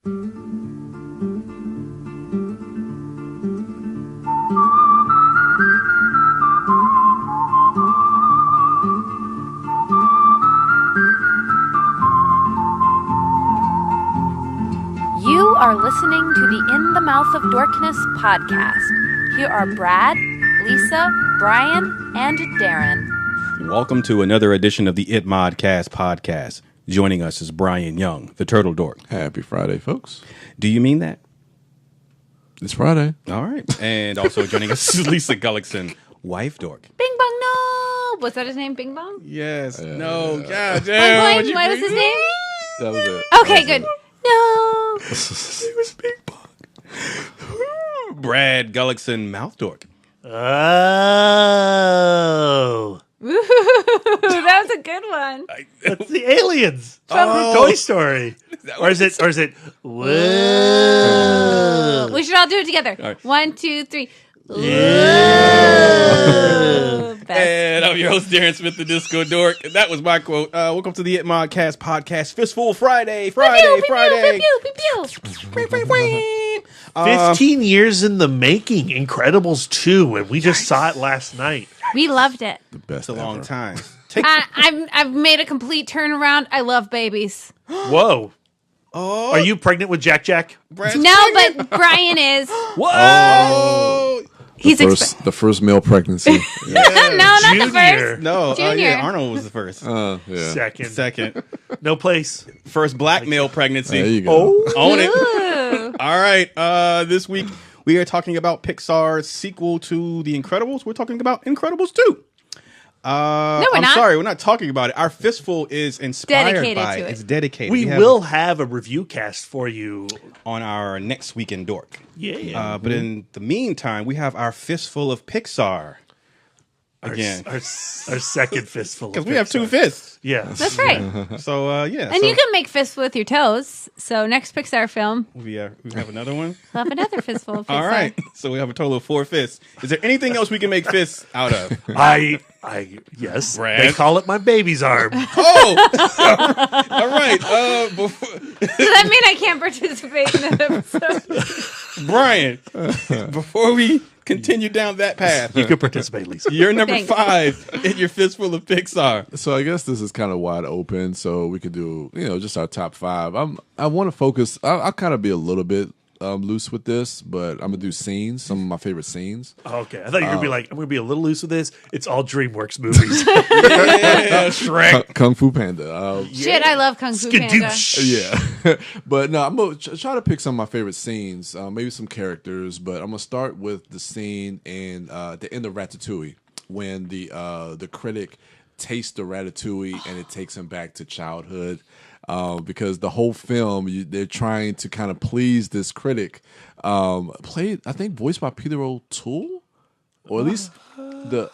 You are listening to the In the Mouth of Dorkness podcast. Here are Brad, Lisa, Brian, and Darren. Welcome to another edition of the It Modcast podcast. Joining us is Brian Young, the Turtle Dork. Happy Friday, folks. Do you mean that? It's Friday. All right. And also joining us is Lisa Gullickson, wife dork. Bing Bong, no! Was that his name, Bing Bong? Yes. Yeah, No. yeah. God damn. What was his name? That was it. Okay, good. No! It was Bing Bong. Brad Gullickson, mouth dork. Oh. That was a good one. That's the aliens from Toy Story. Or is it whoa? We should all do it together. right. 1, 2, 3. Yeah. Best. And I'm your host, Darren Smith, the Disco Dork. And that was my quote. Welcome to the It Modcast podcast. Fistful Friday. Pew, pew, Friday. pew, pew, pew, pew. 15 years in the making. Incredibles 2, and we just saw it last night. We loved it. The best It's a long ever. time. I've made a complete turnaround. I love babies. Whoa. Oh, Are you pregnant with Jack Jack? Brad's No, pregnant? but Brian is. Whoa. Oh, He's The first male pregnancy. no, not the Junior. first. no. Junior. Yeah, Arnold was the first. Yeah. Second. Second. No place. First black male pregnancy. There you go. Own it. Ooh. All right. This week we are talking about Pixar's sequel to The Incredibles. We're talking about Incredibles 2. we're I'm not. sorry, we're not talking about it. Our fistful is inspired Dedicated by to it. It's dedicated. We have will have a review cast for you. on our next week in Dork. Yeah. But in the meantime, we have our fistful of Pixar again. Our second fistful. Because we have two fists. Yeah. That's right. So yeah. And you can make fists with your toes. So next Pixar film, we have another one. we'll have another fistful of Pixar. All right. So we have a total of 4 fists. Is there anything else we can make fists out of? Yes. Brad? They call it my baby's arm. Oh! All right. Does that mean I can't participate in that episode? Brian, before we continue down that path, You can participate, Lisa. you're number Thanks. 5 in your fistful of Pixar. So I guess this is kind of wide open, so we could do, just our top 5. I want to focus. I'll kind of be a little bit loose with this, but I'm gonna do scenes, some of my favorite scenes. Okay, I thought you were gonna be like, I'm gonna be a little loose with this. It's all DreamWorks movies. Yeah, Shrek. Kung Fu Panda. Shit, I love Kung Fu Panda. Skadoosh. Yeah, but no, I'm gonna try to pick some of my favorite scenes, maybe some characters. But I'm gonna start with the scene in at the end of Ratatouille when the critic tastes the ratatouille and it takes him back to childhood. Because the whole film, they're trying to kind of please this critic. Played, I think, voiced by Peter O'Toole, or at least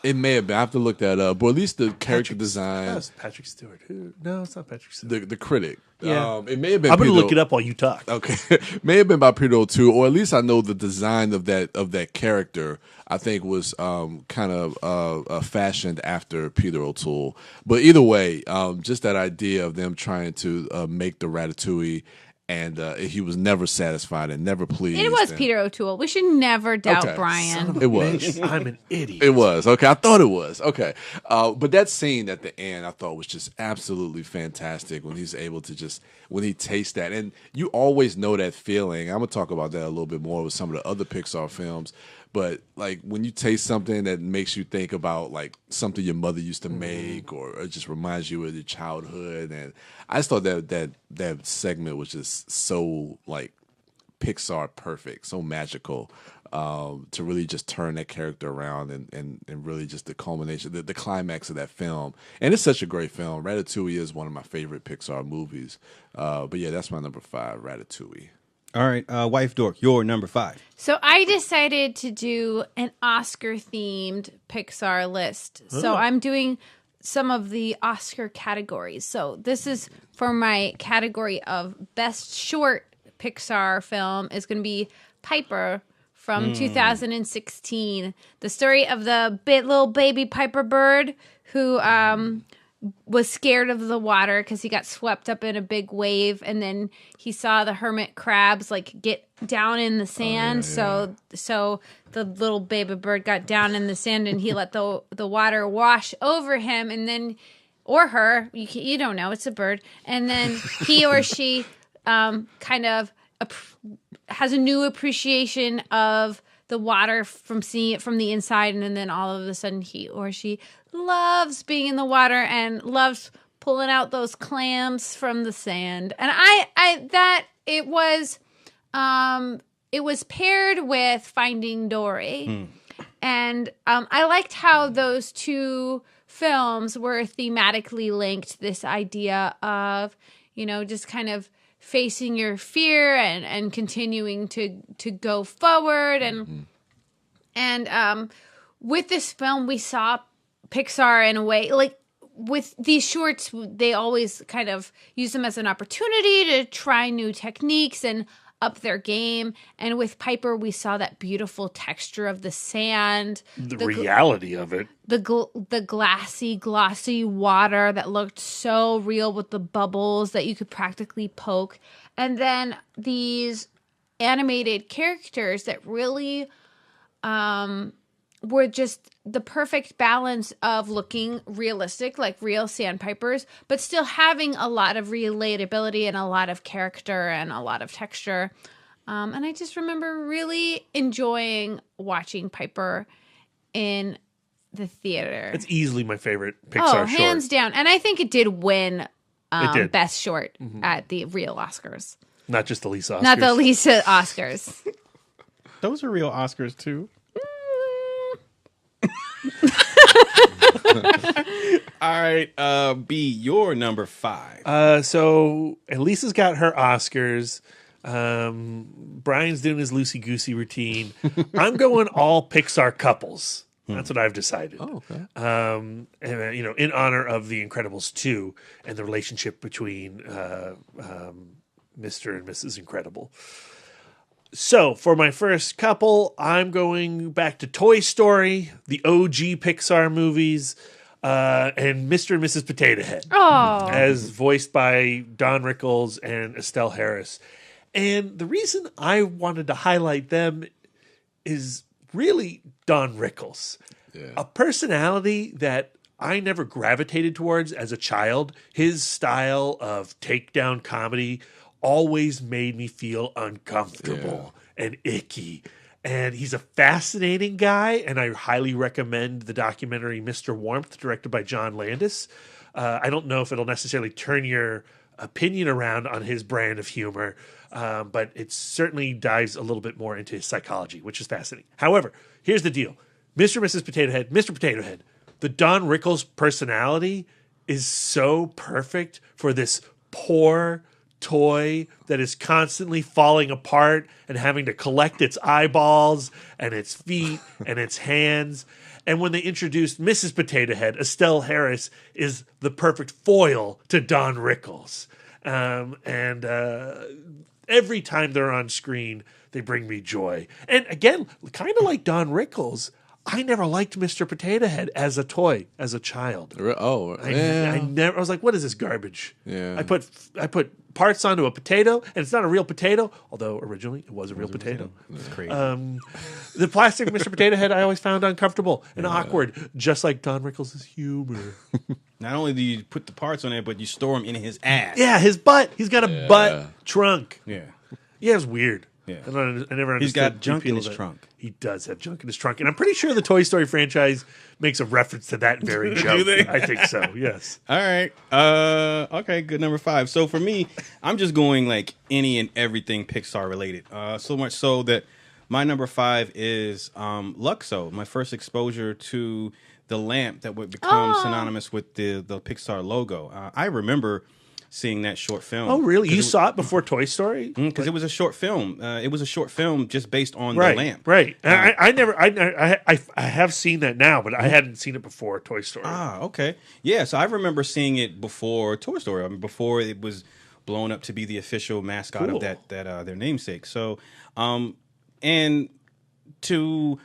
it may have been. I have to look that up. But at least the character design. That's Patrick Stewart. No, it's not Patrick Stewart. The critic. Yeah. It may have been. I'm gonna Peter look it up while you talk. Okay, may have been by Peter O'Toole, or at least I know the design of that character. I think was kind of fashioned after Peter O'Toole. But either way, just that idea of them trying to make the ratatouille, and he was never satisfied and never pleased. It was Peter O'Toole. We should never doubt Okay. Brian. It was. I'm an idiot. It was. Okay, I thought it was. Okay. But that scene at the end I thought was just absolutely fantastic when he's able to when he tastes that. And you always know that feeling. I'm going to talk about that a little bit more with some of the other Pixar films. But like when you taste something that makes you think about like something your mother used to make, or it just reminds you of your childhood, and I just thought that segment was just so like Pixar perfect, so magical, to really just turn that character around and really just the culmination, the climax of that film. And it's such a great film. Ratatouille is one of my favorite Pixar movies. But yeah, that's my number 5, Ratatouille. All right, wife dork, your number 5. So I decided to do an Oscar-themed Pixar list. So I'm doing some of the Oscar categories. So this is for my category of Best Short Pixar Film is going to be Piper from 2016. The story of the little baby Piper bird who was scared of the water because he got swept up in a big wave, and then he saw the hermit crabs like get down in the sand. So the little baby bird got down in the sand, and he let the water wash over him, and then or her, you don't know, it's a bird, and then he or she kind of has a new appreciation of the water from seeing it from the inside, and then all of a sudden he or she loves being in the water and loves pulling out those clams from the sand. And it was paired with Finding Dory. And I liked how those two films were thematically linked. This idea of, just kind of facing your fear and continuing to go forward. And with this film, we saw Pixar in a way, like with these shorts, they always kind of use them as an opportunity to try new techniques and up their game. And with Piper, we saw that beautiful texture of the sand, the reality of it, the glassy, glossy water that looked so real with the bubbles that you could practically poke. And then these animated characters that really were just the perfect balance of looking realistic, like real sandpipers, but still having a lot of relatability and a lot of character and a lot of texture. And I just remember really enjoying watching Piper in the theater. It's easily my favorite Pixar short. Hands down. And I think it did win It did. Best Short at the real Oscars. Not just the Lisa Oscars. Not the Lisa Oscars. Those are real Oscars too. All right, B, your number 5. So Lisa's got her Oscars. Brian's doing his loosey-goosey routine. I'm going all Pixar couples. That's what I've decided. Oh, okay. And, in honor of The Incredibles 2 and the relationship between Mr. and Mrs. Incredible. So, for my first couple, I'm going back to Toy Story, the OG Pixar movies, and Mr. and Mrs. Potato Head. Oh. As voiced by Don Rickles and Estelle Harris. And the reason I wanted to highlight them is really Don Rickles. Yeah. A personality that I never gravitated towards as a child. His style of takedown comedy always made me feel uncomfortable and icky. And he's a fascinating guy, and I highly recommend the documentary Mr. Warmth, directed by John Landis. I don't know if it'll necessarily turn your opinion around on his brand of humor, but it certainly dives a little bit more into his psychology, which is fascinating. However, here's the deal. Mr. and Mrs. Potato Head, Mr. Potato Head, the Don Rickles personality is so perfect for this poor toy that is constantly falling apart and having to collect its eyeballs and its feet and its hands. And when they introduced Mrs. Potato Head, Estelle Harris is the perfect foil to Don Rickles. And every time they're on screen, they bring me joy. And again, kind of like Don Rickles, I never liked Mr. Potato Head as a toy, as a child. Oh, I was like, what is this garbage? Yeah. I put parts onto a potato, and it's not a real potato, although originally it was a real potato. That's crazy. The plastic Mr. Potato Head I always found uncomfortable and awkward, just like Don Rickles' humor. Not only do you put the parts on it, but you store them in his ass. Yeah, his butt. He's got a butt trunk. Yeah. Yeah, it's weird. Yeah. I never understood. He's got the junk in appeal his of it. trunk. He does have junk in his trunk. And I'm pretty sure the Toy Story franchise makes a reference to that very joke. Do they? I think so, yes. All right. Okay, good number 5. So for me, I'm just going like any and everything Pixar related. So much so that my number 5 is Luxo, my first exposure to the lamp that would become synonymous with the Pixar logo. I remember seeing that short film. Oh, really? You saw it before Toy Story? Because it was a short film. It was a short film just based on the lamp. Right. And I have seen that now, but I hadn't seen it before Toy Story. Ah, okay. Yeah, so I remember seeing it before Toy Story. I mean, before it was blown up to be the official mascot of that their namesake. So, and to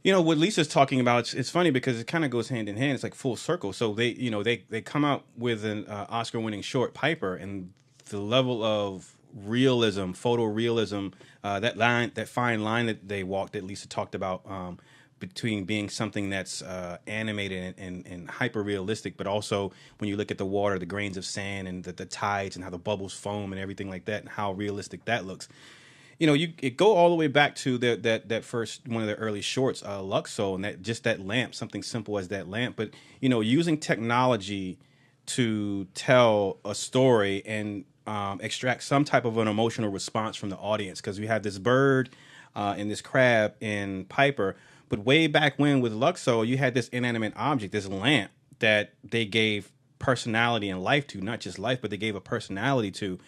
What Lisa's talking about, it's funny because it kind of goes hand in hand. It's like full circle. So they come out with an Oscar-winning short, Piper, and the level of realism, photorealism, that fine line that they walked, that Lisa talked about, between being something that's animated and hyper realistic, but also when you look at the water, the grains of sand, and the tides, and how the bubbles foam and everything like that, and how realistic that looks. It go all the way back to that first one of the early shorts, Luxo, and that lamp, something simple as that lamp, but using technology to tell a story and extract some type of an emotional response from the audience, because we have this bird and this crab in Piper, but way back when with Luxo, you had this inanimate object, this lamp that they gave personality and life to, not just life, but they gave a personality to.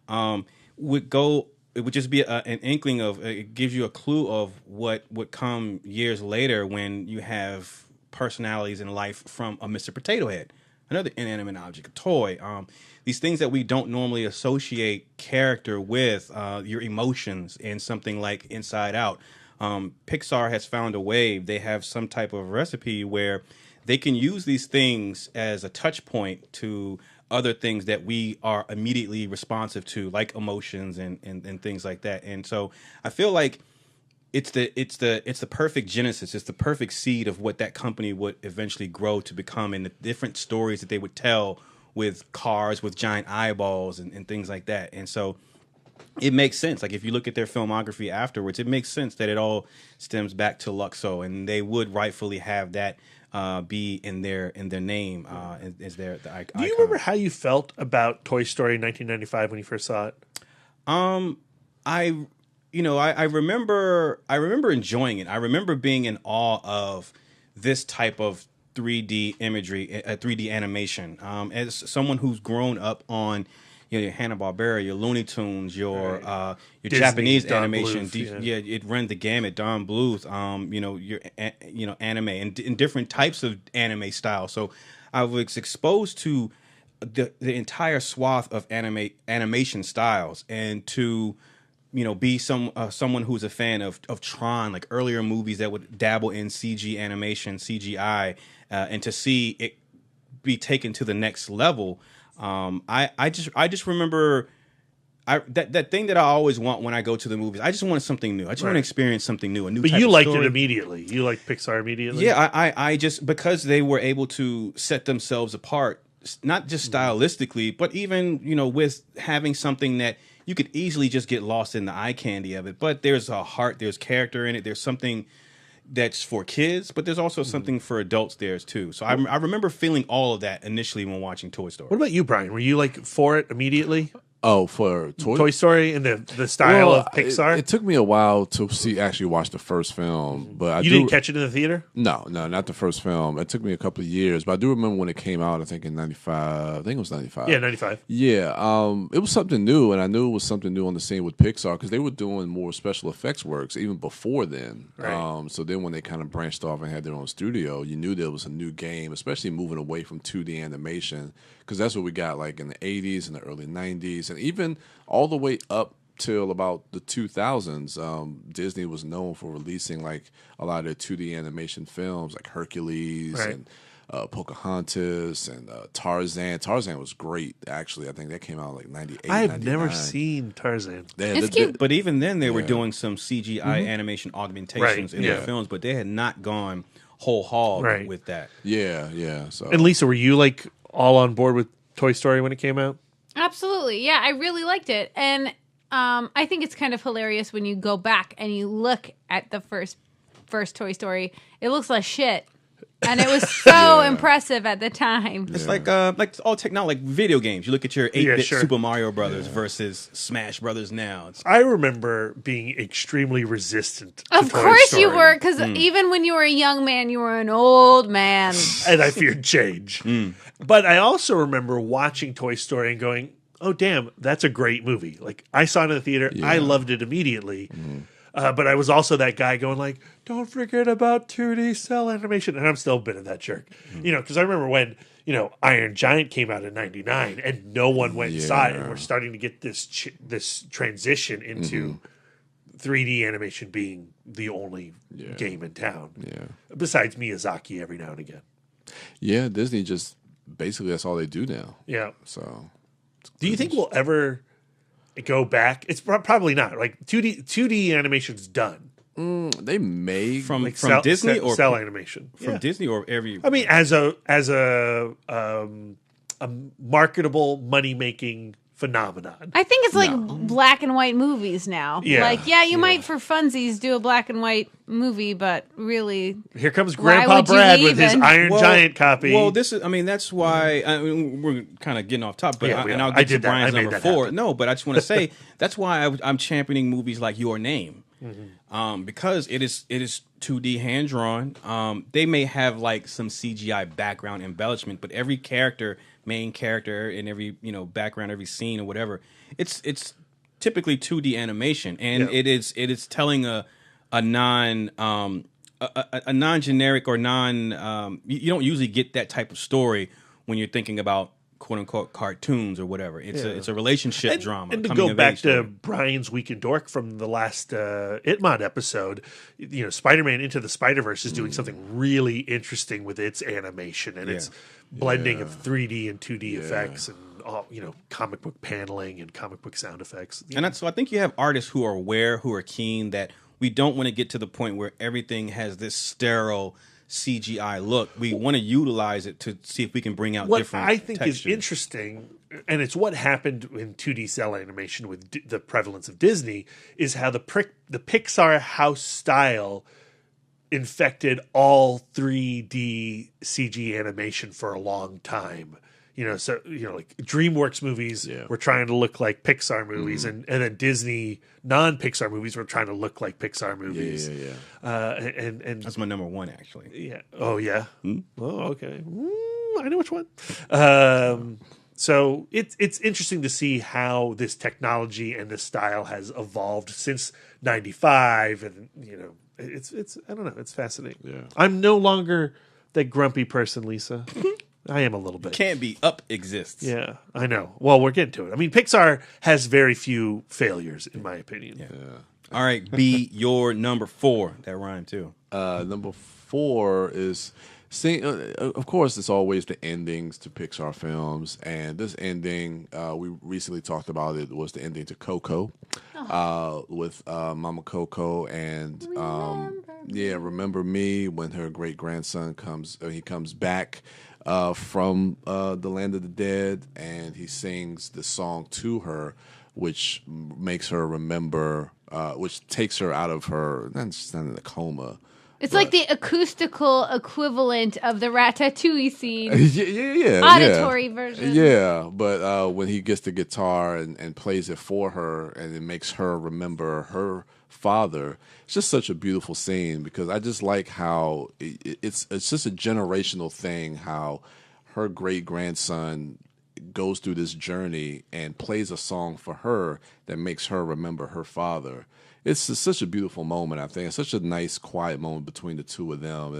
It would just be an inkling of, it gives you a clue of what would come years later when you have personalities in life from a Mr. Potato Head, another inanimate object, a toy. These things that we don't normally associate character with, your emotions in something like Inside Out. Pixar has found a way. They have some type of recipe where they can use these things as a touch point to other things that we are immediately responsive to, like emotions and things like that. And so I feel like it's the perfect genesis. It's the perfect seed of what that company would eventually grow to become, and the different stories that they would tell with cars with giant eyeballs and things like that. And so it makes sense. Like if you look at their filmography afterwards, it makes sense that it all stems back to Luxo, and they would rightfully have that be in their name as the icon. Do you remember how you felt about Toy Story in 1995 when you first saw it? I remember enjoying it. I remember being in awe of this type of 3D imagery, 3D animation. As someone who's grown up on your Hanna-Barbera, your Looney Tunes, your Disney, Japanese Don animation, Bluth, it ran the gamut. Don Bluth, your anime and in different types of anime style. So I was exposed to the entire swath of animation styles, and to be someone who's a fan of Tron, like earlier movies that would dabble in CG animation, CGI, and to see it be taken to the next level. I just remember that thing that I always want when I go to the movies. I just wanted something new. I just want to experience something new, a new. But type you of liked story. it immediately. You liked Pixar immediately. Yeah, I just, because they were able to set themselves apart, not just stylistically, but even with having something that you could easily just get lost in the eye candy of it. But there's a heart, there's character in it, there's something that's for kids, but there's also something for adults there too. So I remember feeling all of that initially when watching Toy Story. What about you, Brian? Were you like for it immediately? Oh, for Toy Story and the style of Pixar? It took me a while to actually watch the first film, but you didn't catch it in the theater? No, not the first film. It took me a couple of years, but I do remember when it came out. I think in '95. I think it was '95. Yeah, '95. Yeah, it was something new, and I knew it was something new on the scene with Pixar because they were doing more special effects works even before then. Right. So then when they kind of branched off and had their own studio, you knew there was a new game, especially moving away from 2D animation, because that's what we got like in the '80s and the early '90s, and even all the way up till about the 2000s. Disney was known for releasing like a lot of their 2D animation films, like Hercules and Pocahontas and Tarzan. Tarzan was great, actually. I think that came out like '98. I've never seen Tarzan. It's cute. But even then, they were doing some CGI animation augmentations in their films, but they had not gone whole hog with that. Yeah. So. And Lisa, were you like all on board with Toy Story when it came out? Absolutely. Yeah, I really liked it. And I think it's kind of hilarious when you go back and you look at the first Toy Story. It looks like shit. And it was so impressive at the time. It's like all technology, like video games. You look at your 8-bit Super Mario Brothers versus Smash Brothers now. I remember being extremely resistant to Of Toy course Story. you were, because even when you were a young man, you were an old man. And I feared change. But I also remember watching Toy Story and going, oh, damn, that's a great movie. Like, I saw it in the theater. I loved it immediately. But I was also that guy going like, don't forget about 2D cell animation. And I'm still a bit of that jerk. Because I remember when, Iron Giant came out in '99 and no one went and saw it. And we're starting to get this transition into 3D animation being the only game in town. Yeah. Besides Miyazaki every now and again. Yeah, Disney just basically that's all they do now. Yeah. So, Do you think we'll ever go back? It's probably not. Like 2D animation's done. they may From Cell- Disney or cell animation. from Disney or every. I mean, as a marketable money making phenomenon. I think it's like black and white movies now. Yeah. Like, you might for funsies do a black and white movie, but really, Here comes Why Grandpa would you Brad with his even? Iron Giant copy. Well, that's why we're kind of getting off top. But Yeah, we and are. I'll I get to did that. Brian's I made number that 4. happen. No, but I just want to say that's why I'm championing movies like Your Name, because it is 2D hand drawn. They may have like some CGI background embellishment, but every main character, in every background, every scene or whatever, it's typically 2D animation, and it is telling a non a non-generic or you don't usually get that type of story when you're thinking about quote unquote cartoons or whatever. It's a relationship drama. And to coming go of back age to story. Brian's Weekend Dork from the last Itmod episode, Spider-Man Into the Spider-Verse is doing something really interesting with its animation and its blending of 3D and 2D effects and all, comic book paneling and comic book sound effects. So I think you have artists who are aware, who are keen, that we don't want to get to the point where everything has this sterile CGI look. We want to utilize it to see if we can bring out What different I think textures. is interesting, and it's what happened in 2D cell animation with the prevalence of Disney, is how the Pixar house style infected all 3D CG animation for a long time. Like DreamWorks movies were trying to look like Pixar movies, and then Disney non-Pixar movies were trying to look like Pixar movies. And That's my number 1, actually. yeah. Oh, yeah. Oh, okay. I know which one. So it's interesting to see how this technology and this style has evolved since '95, and it's I don't know. It's fascinating. Yeah. I'm no longer that grumpy person, Lisa. I am a little bit. Can't be Up exists. Yeah, I know. Well, we're getting to it. I mean, Pixar has very few failures, in my opinion. Yeah. All right, B, your number 4. That rhymed too. Number 4 is of course, it's always the endings to Pixar films, and this ending we recently talked about. It was the ending to Coco, with Mama Coco and Remember Me, when her great grandson comes back from the land of the dead, and he sings the song to her, which makes her remember, which takes her out of her, not in a coma. it's like the acoustical equivalent of the Ratatouille scene. Yeah. Auditory version. Yeah, but when he gets the guitar and plays it for her, and it makes her remember her father, it's just such a beautiful scene, because I just like how it's just a generational thing, how her great grandson goes through this journey and plays a song for her that makes her remember her father. It's just such a beautiful moment, I think. It's such a nice, quiet moment between the two of them.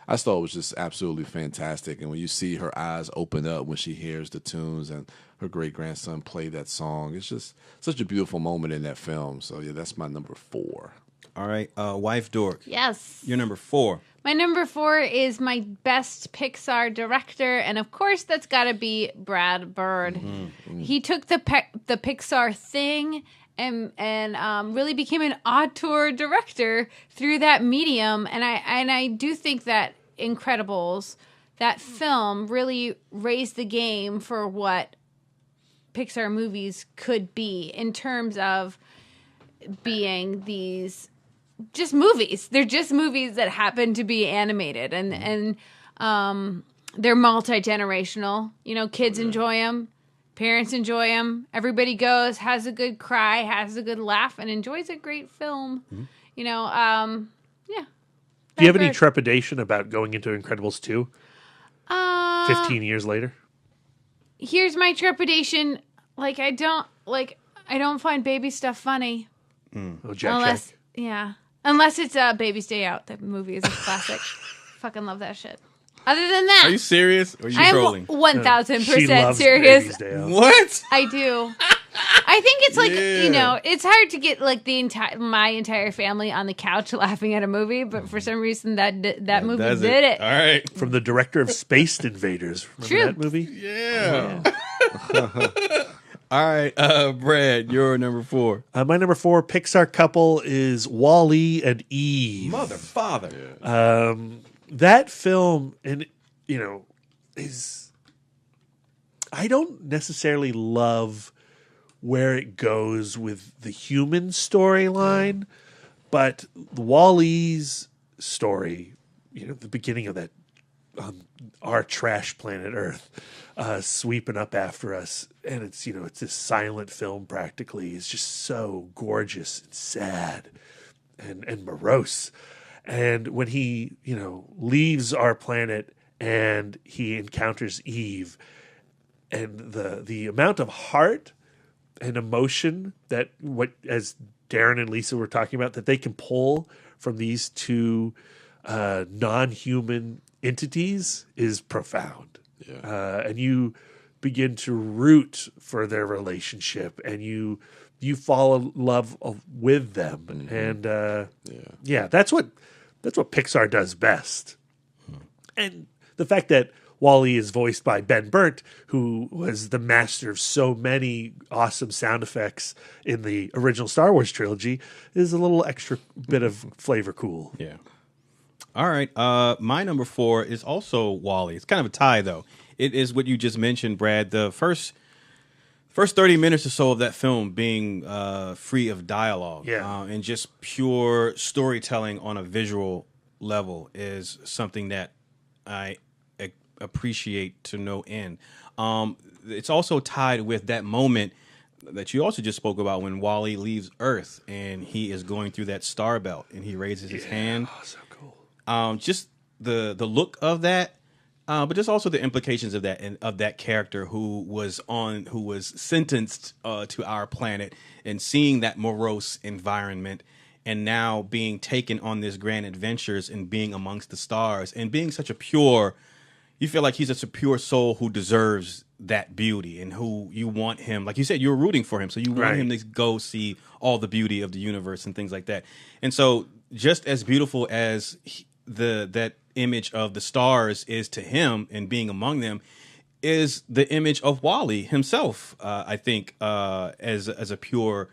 I just thought it was just absolutely fantastic. And when you see her eyes open up when she hears the tunes and her great-grandson play that song, it's just such a beautiful moment in that film. So, yeah, that's my number 4. All right, Wife Dork. Yes. Your number 4. My number 4 is my best Pixar director, and of course that's got to be Brad Bird. He took the Pixar thing and really became an auteur director through that medium, and I do think that Incredibles, that film, really raised the game for what Pixar movies could be in terms of being these just movies. They're just movies that happen to be animated, and they're multi-generational. Kids enjoy them, parents enjoy them. Everybody goes, has a good cry, has a good laugh, and enjoys a great film. Yeah. Do you have any trepidation about going into Incredibles 2 15 years later? Here's my trepidation. I don't find baby stuff funny. Oh, Jack. Unless it's Baby's Day Out. That movie is a classic. Fucking love that shit. Other than that, Are you serious? Or are you I am trolling? 1000% She loves serious. Baby's Day Out. What? I do. I think it's like Yeah. it's hard to get like my entire family on the couch laughing at a movie, but for some reason that movie Does did it. All right. From the director of Spaced Invaders. Remember True. that movie? Yeah. All right, Brad, you're number 4. My number 4 Pixar couple is WallE and Eve. Mother, father. That film, and is I don't necessarily love where it goes with the human storyline, but WallE's story, the beginning of that our trash planet Earth sweeping up after us, and it's this silent film practically. It's just so gorgeous and sad and morose. And when he leaves our planet and he encounters Eve, and the amount of heart and emotion that as Darren and Lisa were talking about, that they can pull from these two non-human entities is profound. Yeah. And you begin to root for their relationship, and you fall in love with them. Mm-hmm. And that's what Pixar does best. And the fact that WallE is voiced by Ben Burtt, who was the master of so many awesome sound effects in the original Star Wars trilogy, is a little extra bit of flavor cool. Yeah. All right. My number 4 is also WallE. It's kind of a tie, though. It is what you just mentioned, Brad. The first 30 minutes or so of that film being free of dialogue and just pure storytelling on a visual level is something that I appreciate to no end. It's also tied with that moment that you also just spoke about when WallE leaves Earth and he is going through that star belt and he raises his hand. Oh, so cool. Just the look of that, but just also the implications of that and of that character who was sentenced to our planet and seeing that morose environment and now being taken on this grand adventures and being amongst the stars and being such a pure. You feel like he's a pure soul who deserves that beauty and who you want him. Like you said, you're rooting for him. So you want him to go see all the beauty of the universe and things like that. And so just as beautiful as that image of the stars is to him and being among them is the image of WallE himself. I think as a pure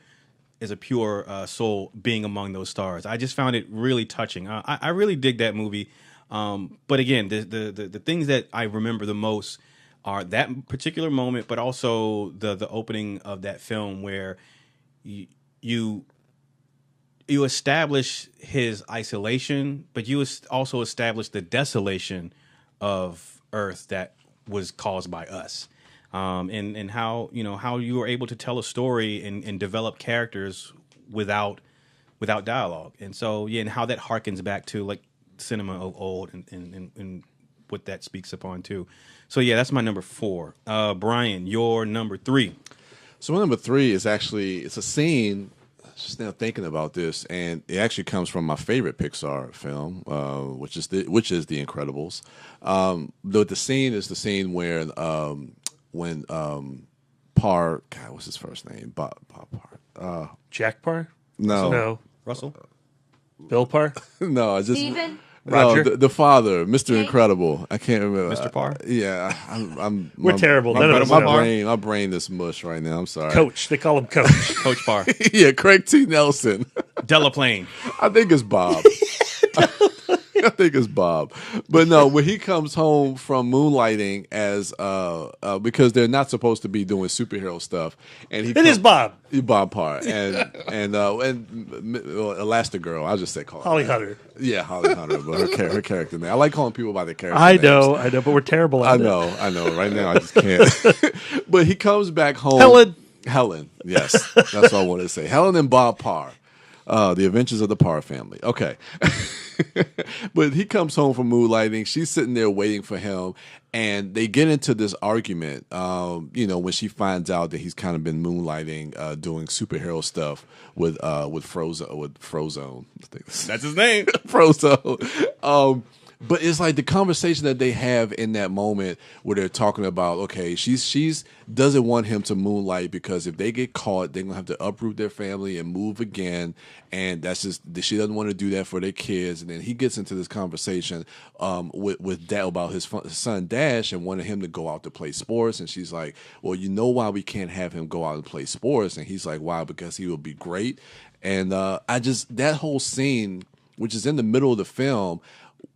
soul being among those stars. I just found it really touching. I really dig that movie. But again, the things that I remember the most are that particular moment, but also the opening of that film where you establish his isolation, but you also establish the desolation of Earth that was caused by us, and how you were able to tell a story and develop characters without dialogue, and so and how that harkens back to like cinema of old and what that speaks upon too. So that's my number 4. Brian, your number 3. So my number 3 is it's a scene. Just now thinking about this, and it actually comes from my favorite Pixar film, which is The Incredibles. The scene is the scene where when Parr, God, what's his first name? Bob Parr. Jack Parr? No, Russell. Bill Parr? no, I just Steven? Roger? No, the father, Mr. Jake? Incredible. I can't remember. Mr. Parr? Yeah, I'm. We're terrible. None of us My know. my brain is mush right now. I'm sorry. Coach. They call him Coach. Coach Parr. Yeah, Craig T. Nelson. Delaplane. I think it's Bob. I think it's Bob. But no, when he comes home from moonlighting as because they're not supposed to be doing superhero stuff, and It is Bob. Bob Parr and Elastigirl. I'll just say call her Holly that. Hunter. Yeah, Holly Hunter, but her character name. I like calling people by their character I names. know, but we're terrible at it. I know. Right now, I just can't. But he comes back home. Helen. Yes, that's what I want to say. Helen and Bob Parr. The Adventures of the Parr Family. Okay. But he comes home from moonlighting. She's sitting there waiting for him. And they get into this argument, when she finds out that he's kind of been moonlighting, doing superhero stuff with Frozone. I think That's his name. Frozone. But it's like the conversation that they have in that moment where they're talking about, okay, she's doesn't want him to moonlight because if they get caught, they're gonna have to uproot their family and move again, and that's just she doesn't want to do that for their kids. And then he gets into this conversation with Dad about his son Dash and wanting him to go out to play sports, and she's like, well, you know why we can't have him go out and play sports? And he's like, why? Because he will be great. And that whole scene, which is in the middle of the film,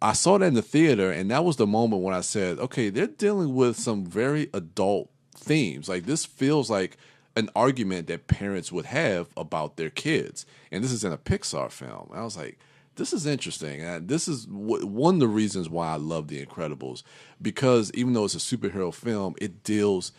I saw that in the theater, and that was the moment when I said, okay, they're dealing with some very adult themes. Like, this feels like an argument that parents would have about their kids. And this is in a Pixar film. And I was like, this is interesting. And this is one of the reasons why I love The Incredibles, because even though it's a superhero film, it deals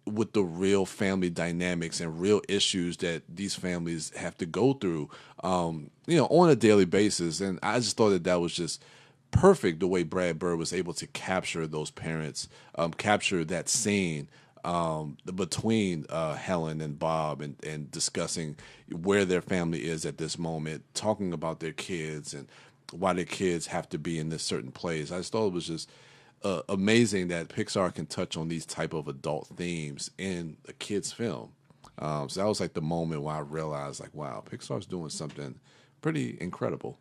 with the real family dynamics and real issues that these families have to go through, on a daily basis. And I just thought that was just perfect the way Brad Bird was able to capture those parents, capture that scene between Helen and Bob and discussing where their family is at this moment, talking about their kids and why their kids have to be in this certain place. I just thought it was just amazing that Pixar can touch on these type of adult themes in a kid's film. So that was like the moment where I realized, like, wow, Pixar's doing something pretty incredible.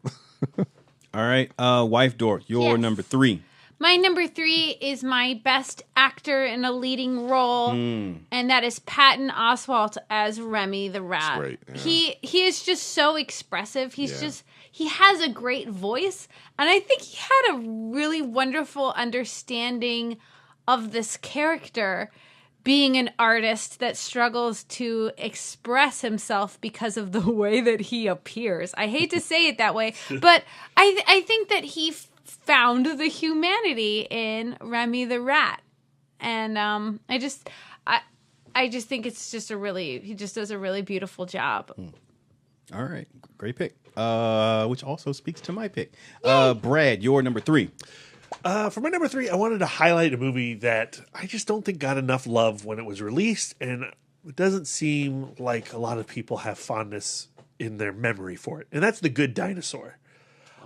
All right, Wife Dork, your number 3. My number 3 is my best actor in a leading role, and that is Patton Oswalt as Remy the Rat. Great, yeah. He is just so expressive. He has a great voice, and I think he had a really wonderful understanding of this character being an artist that struggles to express himself because of the way that he appears. I hate to say it that way, but I think that he found the humanity in Remy the Rat. And I just think it's just he just does a really beautiful job. All right, great pick. Which also speaks to my pick. Brad, your number 3. For my number 3, I wanted to highlight a movie that I just don't think got enough love when it was released, and it doesn't seem like a lot of people have fondness in their memory for it, and that's The Good Dinosaur.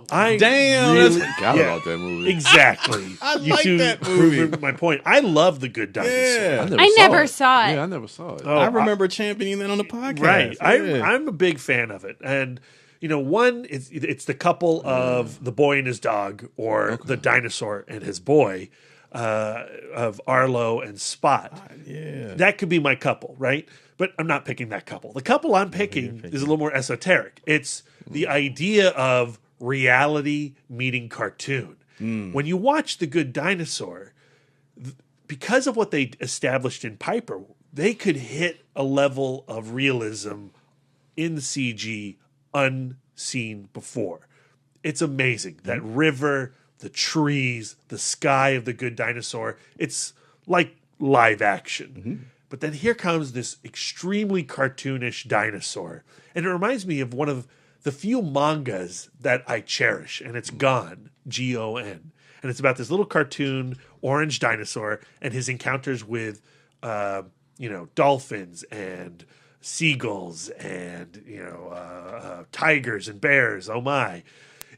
Damn, Forgot about that movie. Exactly. I like that movie. Proved my point. I love The Good Dinosaur. Yeah. I never saw it. Yeah, I never saw it. Oh, I remember championing that on the podcast. Right. Yeah. I'm a big fan of it. And, one, it's the couple of the boy and his dog, or the dinosaur and his boy, of Arlo and Spot. Yeah. That could be my couple, right? But I'm not picking that couple. The couple I'm picking is a little more esoteric. It's the idea of reality meeting cartoon. When you watch The Good Dinosaur, because of what they established in Piper, they could hit a level of realism in the CG unseen before. It's amazing. That river, the trees, the sky of The Good Dinosaur, it's like live action. But then here comes this extremely cartoonish dinosaur. And it reminds me of one of the few mangas that I cherish, and it's Gon, Gon. And it's about this little cartoon orange dinosaur and his encounters with, dolphins and seagulls and, tigers and bears. Oh, my.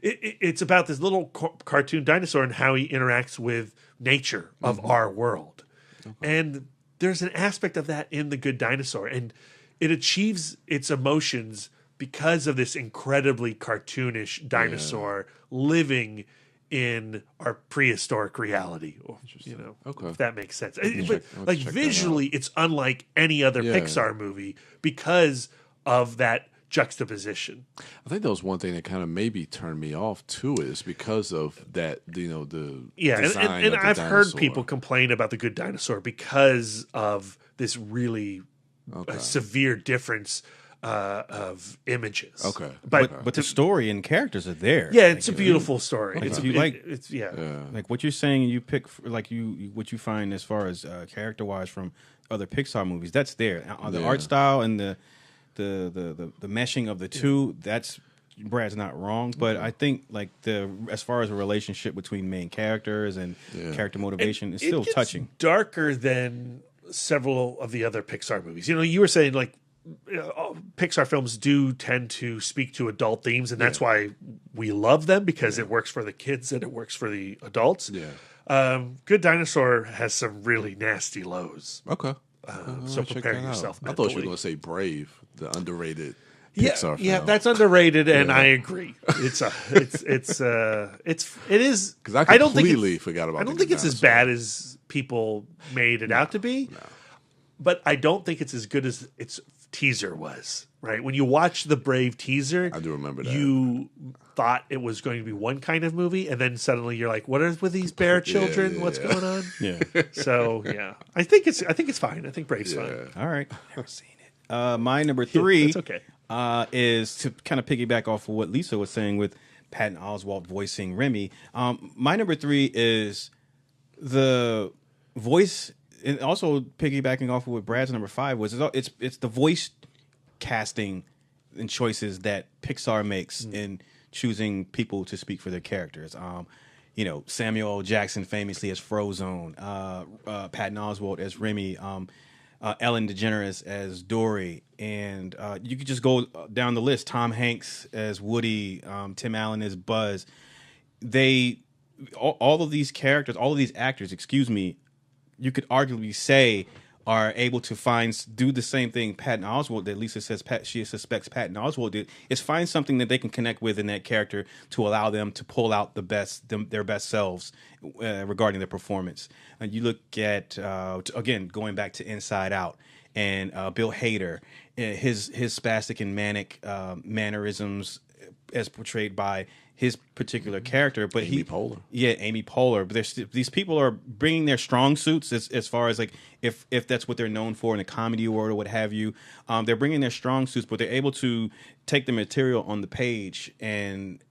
It's about this little cartoon dinosaur and how he interacts with nature of our world. Okay. And there's an aspect of that in The Good Dinosaur, and it achieves its emotions because of this incredibly cartoonish dinosaur living in our prehistoric reality, if that makes sense. But visually, it's unlike any other Pixar movie because of that juxtaposition. I think that was one thing that kind of maybe turned me off to it, is because of that, the design and of the I've heard dinosaur. people complain about The Good Dinosaur because of this really severe difference of images. Okay, but the story and characters are there. Yeah, it's a beautiful story. Like what you're saying, you pick what you find as far as character wise from other Pixar movies. That's there. The art style and the meshing of the two. That's Brad's not wrong, but I think as far as a relationship between main characters and character motivation, it's still touching. Darker than several of the other Pixar movies. You were saying Pixar films do tend to speak to adult themes, and that's why we love them, because it works for the kids and it works for the adults. Yeah. Good Dinosaur has some really nasty lows. Okay. So Check prepare that out. yourself I thought you were mentally. going to say Brave, the underrated Yeah, Pixar film. yeah, that's underrated, and Yeah. I agree. It is Because I don't think completely forgot about. I don't the think Good it's as Dinosaur. bad as people made it out to be. But I don't think it's as good as its teaser was. Right when you watch the Brave teaser, I do remember that. you thought it was going to be one kind of movie, and then suddenly you're like, "What is with these bear children? yeah, What's yeah. going on?" Yeah. So yeah, I think it's fine. I think Brave's fine. All right. Never seen it. My number 3 That's okay. is to kind of piggyback off of what Lisa was saying with Patton Oswalt voicing Remy. My number 3 is the voice, and also piggybacking off of what Brad's number 5 was. It's the voice casting and choices that Pixar makes in choosing people to speak for their characters. Samuel L. Jackson famously as Frozone, Patton Oswalt as Remy, Ellen DeGeneres as Dory, and you could just go down the list. Tom Hanks as Woody, Tim Allen as Buzz. All of these characters, all of these actors, you could arguably say are able to do the same thing Patton Oswalt did. Lisa says she suspects Patton Oswalt did, is find something that they can connect with in that character to allow them to pull out their best selves regarding their performance. And you look at again going back to Inside Out and Bill Hader, his spastic and manic mannerisms as portrayed by his particular character, but Amy Poehler. Yeah, Amy Poehler. But these people are bringing their strong suits as far as like if that's what they're known for in the comedy world or what have you. They're bringing their strong suits, but they're able to take the material on the page and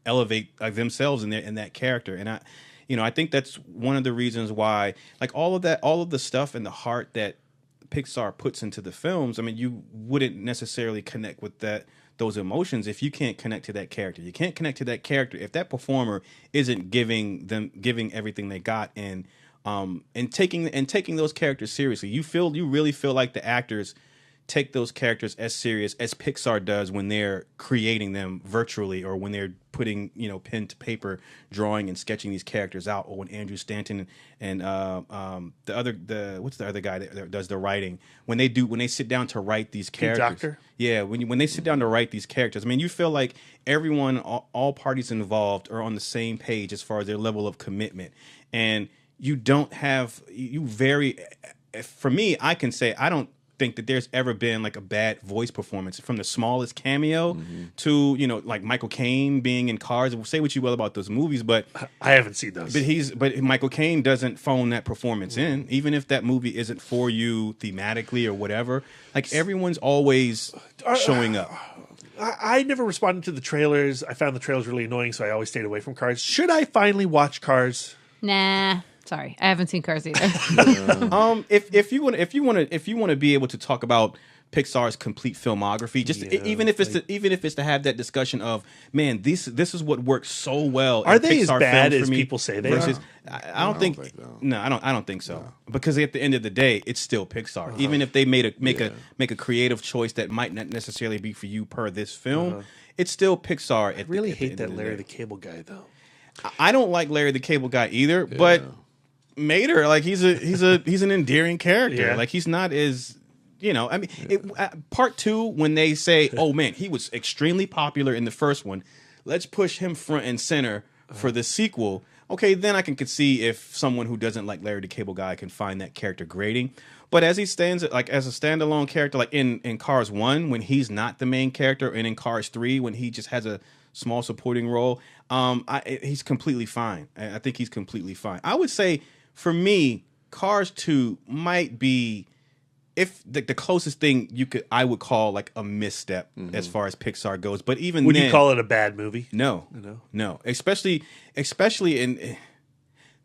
elevate themselves in that character. And I think that's one of the reasons why, like all of the stuff and the heart that Pixar puts into the films. I mean, you wouldn't necessarily connect with those emotions if you can't connect to that character. You can't connect to that character if that performer isn't giving everything they got and taking those characters seriously. You really feel like the actors take those characters as serious as Pixar does when they're creating them virtually, or when they're putting pen to paper drawing and sketching these characters out, or when Andrew Stanton and what's the other guy that does the writing, when they sit down to write these characters. Doctor? Yeah, when they sit down to write these characters, I mean, you feel like everyone, all parties involved are on the same page as far as their level of commitment. And you don't have, for me, I can say I don't think that there's ever been like a bad voice performance, from the smallest cameo to like Michael Caine being in Cars. Say what you will about those movies, but I haven't seen those. But Michael Caine doesn't phone that performance in, even if that movie isn't for you thematically or whatever. Like everyone's always showing up. I never responded to the trailers. I found the trailers really annoying, so I always stayed away from Cars. Should I finally watch Cars? Nah. Sorry, I haven't seen Cars either. If you want to be able to talk about Pixar's complete filmography, even if it's to have that discussion of, man, this is what works so well. Are in they Pixar as bad films as for me people say they versus, are? I don't think no, I don't think so. Because at the end of the day, it's still Pixar. Even if they make a creative choice that might not necessarily be for you per this film, it's still Pixar. I really hate that Larry the Cable Guy though. I don't like Larry the Cable Guy either, but Mater, like he's an endearing character. Yeah. Like he's not as I mean, part 2 when they say, "Oh man, he was extremely popular in the first one. Let's push him front and center for the sequel." Okay, then I can see if someone who doesn't like Larry the Cable Guy can find that character grating. But as he stands like as a standalone character, like in Cars 1 when he's not the main character, and in Cars 3 when he just has a small supporting role, he's completely fine. I think he's completely fine. I would say, for me, Cars 2 might be, if the closest thing I would call like a misstep as far as Pixar goes. But even Would then, you call it a bad movie? No. Especially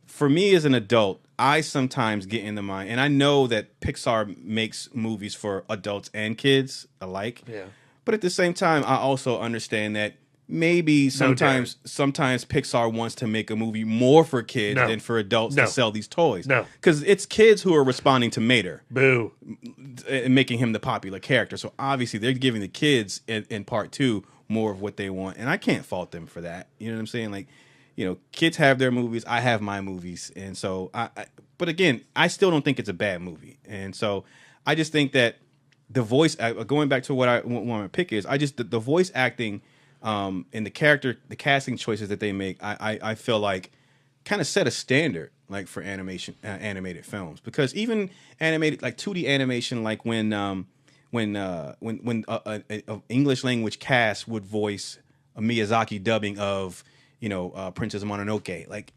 for me as an adult, I sometimes get in the mind, and I know that Pixar makes movies for adults and kids alike. Yeah. But at the same time, I also understand that maybe sometimes Pixar wants to make a movie more for kids than for adults to sell these toys. No. Because it's kids who are responding to Mater. Boo. And making him the popular character. So obviously they're giving the kids in part 2 more of what they want. And I can't fault them for that. You know what I'm saying? Like, you know, kids have their movies. I have my movies. And so, but again, I still don't think it's a bad movie. And so I just think that the voice, going back to what I want my pick is, the voice acting and the casting choices that they make, I feel like kind of set a standard like for animated films, because even animated like 2D animation, like when a English language cast would voice a Miyazaki dubbing of Princess Mononoke, like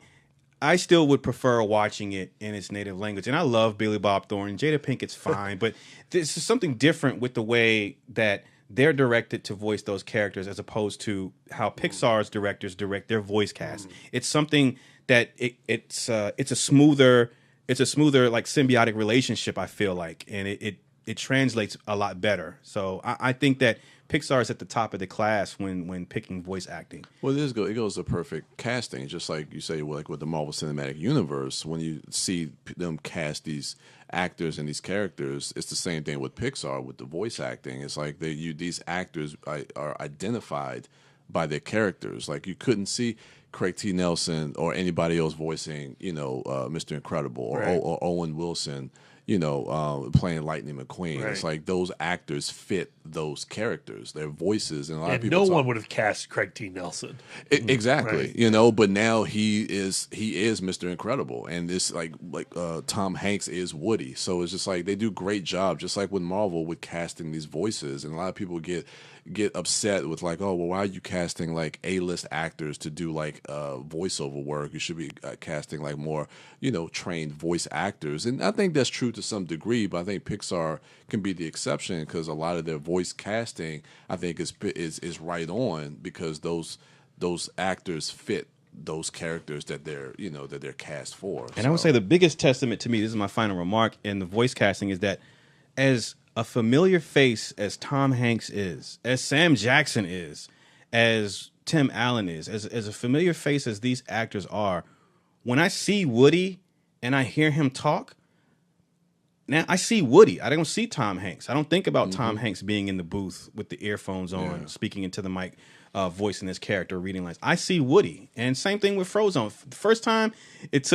I still would prefer watching it in its native language. And I love Billy Bob Thornton, Jada Pinkett's fine, but this is something different with the way that they're directed to voice those characters as opposed to how Pixar's directors direct their voice cast. It's something that it's a smoother like symbiotic relationship, I feel like, and it translates a lot better. So I think that Pixar is at the top of the class when picking voice acting. Well, it goes to perfect casting, just like you say, like with the Marvel Cinematic Universe. When you see them cast these actors and these characters, it's the same thing with Pixar with the voice acting. It's like these actors are identified by their characters. Like you couldn't see Craig T. Nelson or anybody else voicing, Mr. Incredible or Owen Wilson, playing Lightning McQueen. Right. It's like those actors fit those characters, their voices, and a lot of And people. no one would have cast Craig T. Nelson. Exactly, Right. But now he is Mr. Incredible, and this like Tom Hanks is Woody. So it's just like they do great job, just like with Marvel with casting these voices, and a lot of people get upset with like, oh, well, why are you casting like A-list actors to do like voiceover work? You should be casting like more, trained voice actors. And I think that's true to some degree, but I think Pixar can be the exception because a lot of their voice casting, I think, is right on because those actors fit those characters that they're cast for. And I would say the biggest testament to me, this is my final remark, in the voice casting is that as a familiar face as Tom Hanks is, as Sam Jackson is, as Tim Allen is, as a familiar face as these actors are, when I see Woody and I hear him talk, now I see Woody. I don't see Tom Hanks. I don't think about Tom Hanks being in the booth with the earphones on, speaking into the mic, voicing his character, reading lines. I see Woody. And same thing with Frozone. The first time it's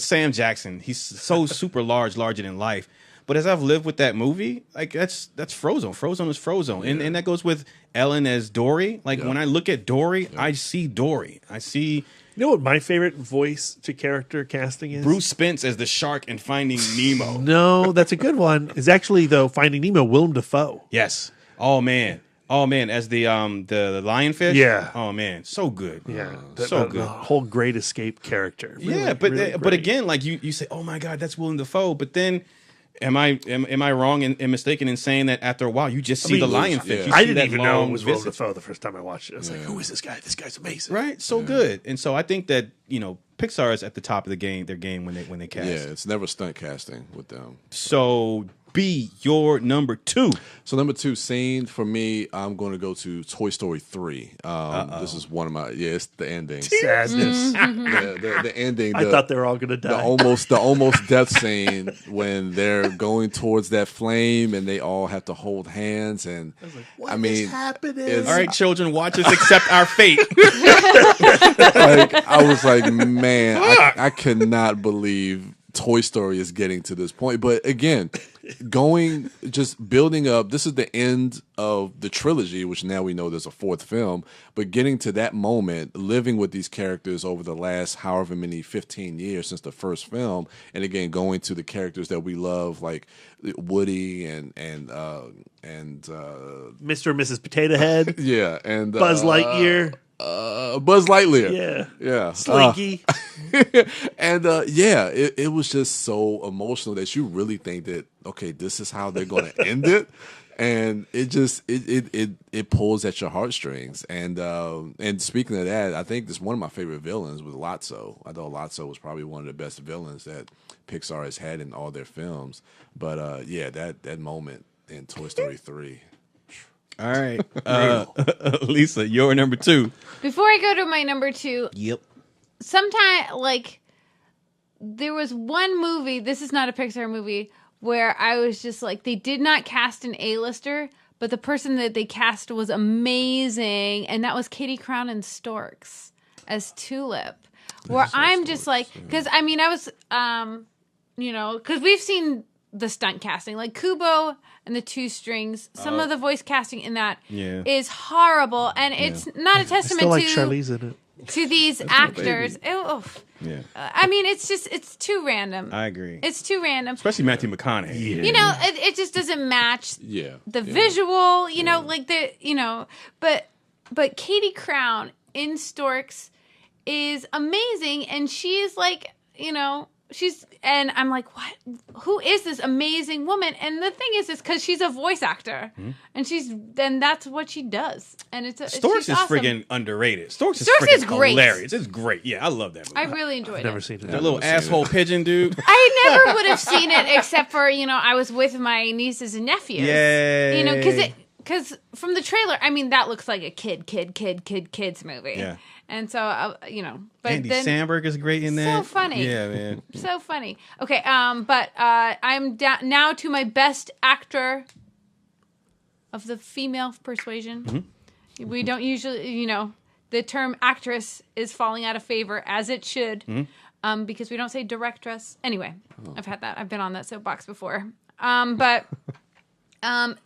Sam Jackson. He's so super larger than life. But as I've lived with that movie, like that's Frozone. Frozone is Frozone. Yeah. And that goes with Ellen as Dory. Like when I look at Dory, I see Dory. I see You know what my favorite voice to character casting is? Bruce Spence as the shark in Finding Nemo. No, that's a good one. Is actually, though, Finding Nemo, Willem Dafoe. Yes. Oh man, as the lionfish. Yeah. Oh man, so good. Yeah. So The good. whole Great Escape character. Really, Yeah, but really but great. again, like you say, oh my God, that's Willem Dafoe. But then, am I wrong and mistaken in saying that after a while you just see the lionfish? yeah. You see I didn't that even know long it was Willem visage. Dafoe the first time I watched it. I was like, who is this guy? This guy's amazing. Right, so good. And so I think that Pixar is at the top of their game when they cast. Yeah, it's never stunt casting with them. So be your number 2. So number 2 scene for me, I'm going to go to Toy Story 3. This is one of my it's the ending. Sadness. the ending. I thought they were all going to die. The almost death scene when they're going towards that flame and they all have to hold hands and What is happening? All right, children, watch us accept our fate. like I was like, man, I cannot believe Toy Story is getting to this point. But again, just building up. This is the end of the trilogy, which now we know there's a 4th film. But getting to that moment, living with these characters over the last however many 15 years since the first film, and again going to the characters that we love, like Woody and Mr. and Mrs. Potato Head. yeah, and Buzz Lightyear. Buzz Lightyear. Yeah. Slinky. And it was just so emotional that you really think that, okay, this is how they're going to end it. And it just it pulls at your heartstrings. And speaking of that, I think this one of my favorite villains was Lotso. I thought Lotso was probably one of the best villains that Pixar has had in all their films. But that moment in Toy Story 3. All right. Lisa, your number 2. Before I go to my number 2, Yep. sometime like there was one movie, this is not a Pixar movie, where I was just like, they did not cast an A-lister, but the person that they cast was amazing, and that was Katie Crown and Storks as Tulip. Where I'm just like, because I mean, I was, because we've seen the stunt casting, like Kubo and the Two Strings. Some of the voice casting in that is horrible, and it's not a testament Still like to Charlize in it. to these actors. Yeah. I mean, it's too random. I agree. It's too random. Especially Matthew McConaughey. Yeah. You know, it just doesn't match the visual, like but Katie Crown in Storks is amazing, and she is like, and I'm like, what? Who is this amazing woman? And the thing is because she's a voice actor, and that's what she does. And Storks is awesome. friggin' underrated. Storks is great. Hilarious. It's great. Yeah, I love that movie. I really enjoyed it. Never seen it. That little asshole pigeon dude. I never would have seen it except for, I was with my nieces and nephews. Yeah. Because from the trailer, I mean, that looks like a kids movie. Yeah. And so, but Andy then, Samberg is great in that. So funny. Yeah, man. So funny. Okay, but I'm now to my best actor of the female persuasion. Mm-hmm. We don't usually, the term actress is falling out of favor, as it should, because we don't say directress. Anyway, I've had that. I've been on that soapbox before. But Ellen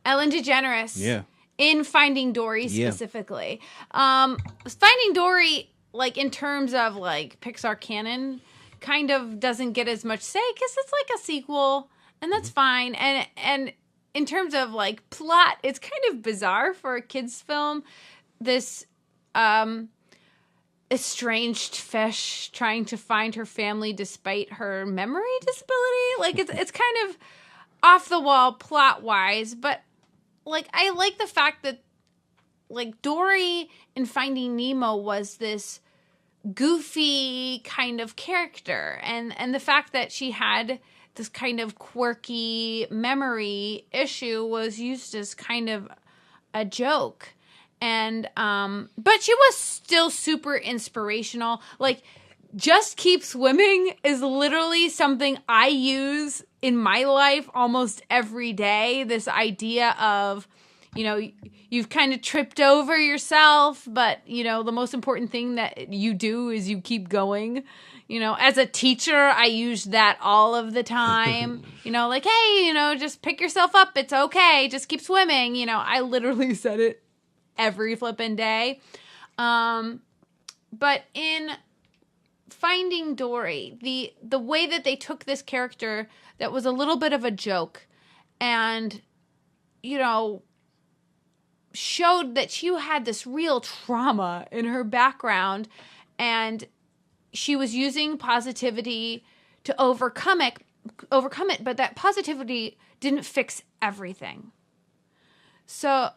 DeGeneres. Yeah. In Finding Dory specifically. Finding Dory, like in terms of like Pixar canon, kind of doesn't get as much say because it's like a sequel, and that's fine. And in terms of like plot, it's kind of bizarre for a kids film. This estranged fish trying to find her family despite her memory disability. Like it's kind of off the wall plot wise, but like, I like the fact that, like, Dory in Finding Nemo was this goofy kind of character. And the fact that she had this kind of quirky memory issue was used as kind of a joke. And, but she was still super inspirational. Like, just keep swimming is literally something I use in my life almost every day. This idea of, you've kind of tripped over yourself, but, the most important thing that you do is you keep going. As a teacher, I use that all of the time. Like, hey, just pick yourself up. It's okay. Just keep swimming. I literally said it every flippin' day. But in Finding Dory, the way that they took this character that was a little bit of a joke and, showed that she had this real trauma in her background, and she was using positivity to overcome it, but that positivity didn't fix everything. So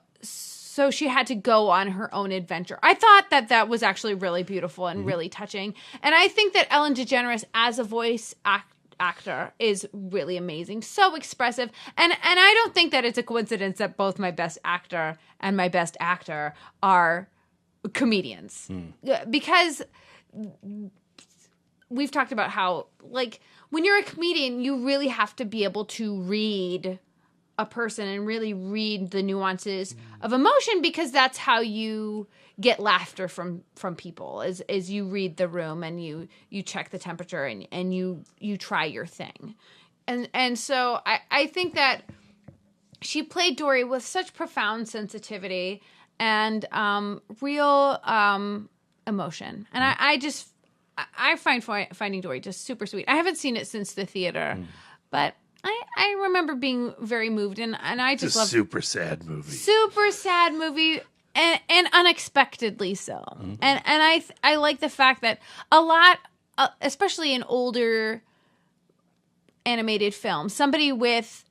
she had to go on her own adventure. I thought that was actually really beautiful and really touching. And I think that Ellen DeGeneres as a voice actor is really amazing. So expressive. And I don't think that it's a coincidence that both my best actor and my best actor are comedians. Because we've talked about how, like, when you're a comedian, you really have to be able to read a person and really read the nuances of emotion, because that's how you get laughter from people is you read the room and you check the temperature and you try your thing. And so I think that she played Dory with such profound sensitivity and real emotion. And I find Finding Dory just super sweet. I haven't seen it since the theater, but I remember being very moved, and I just love super sad movie. Super sad movie, and unexpectedly so. And I like the fact that a lot, especially in older animated films, somebody with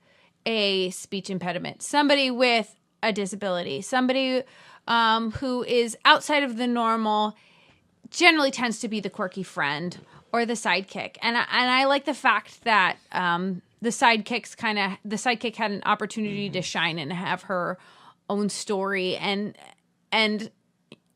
a speech impediment, somebody with a disability, somebody who is outside of the normal, generally tends to be the quirky friend or the sidekick. And I like the fact that the sidekick had an opportunity to shine and have her own story and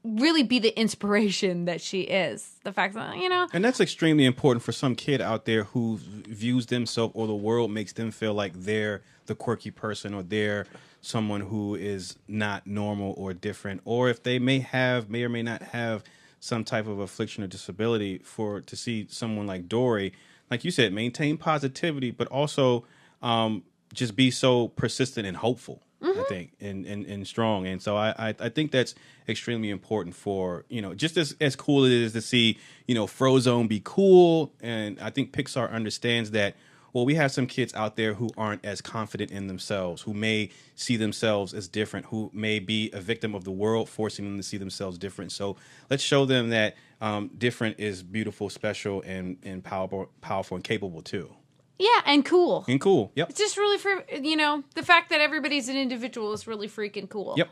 really be the inspiration that she is. The fact that, And that's extremely important for some kid out there who views themselves or the world makes them feel like they're the quirky person or they're someone who is not normal or different, or if they may or may not have some type of affliction or disability, to see someone like Dory, like you said, maintain positivity, but also just be so persistent and hopeful. I think, and strong. And so I think that's extremely important for, just as cool it is to see, Frozone be cool. And I think Pixar understands that, well, we have some kids out there who aren't as confident in themselves, who may see themselves as different, who may be a victim of the world, forcing them to see themselves different. So let's show them that different is beautiful, special, and powerful and capable too. Yeah, and cool. And cool. Yep. It's just really, the fact that everybody's an individual is really freaking cool. Yep.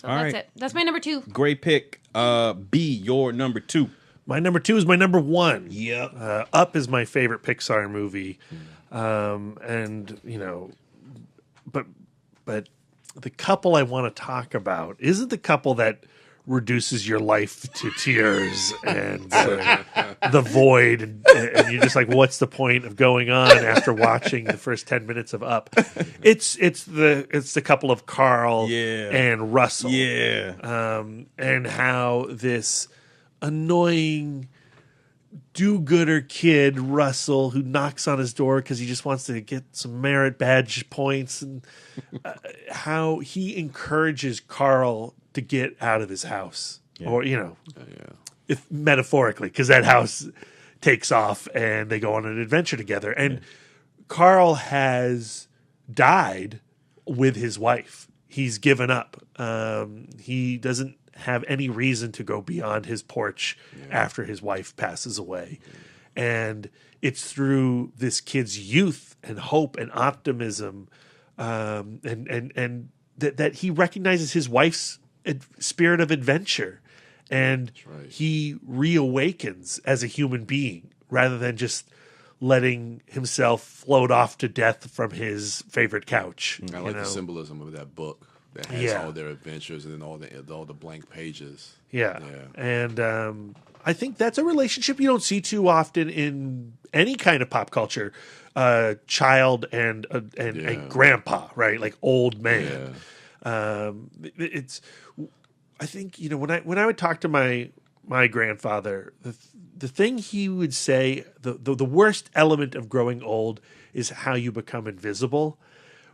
So that's it. That's my number 2. Great pick. B, your number 2. My number 2 is my number 1. Yep. Up is my favorite Pixar movie. But the couple I want to talk about isn't the couple that reduces your life to tears and the void, and you're just like, what's the point of going on after watching the first 10 minutes of Up? It's the couple of Carl and Russell, and how this annoying do-gooder kid Russell, who knocks on his door because he just wants to get some merit badge points, and how he encourages Carl to get out of his house, or if metaphorically, because that house takes off and they go on an adventure together. And Carl has died with his wife. He's given up. He doesn't have any reason to go beyond his porch after his wife passes away. And it's through this kid's youth and hope and optimism, and that he recognizes his wife's spirit of adventure, and he reawakens as a human being rather than just letting himself float off to death from his favorite couch. I like the symbolism of that book that has all their adventures and then all the blank pages. And I think that's a relationship you don't see too often in any kind of pop culture. Child and grandpa, right? Like old man. I think, when I would talk to my grandfather, the thing he would say, the worst element of growing old is how you become invisible,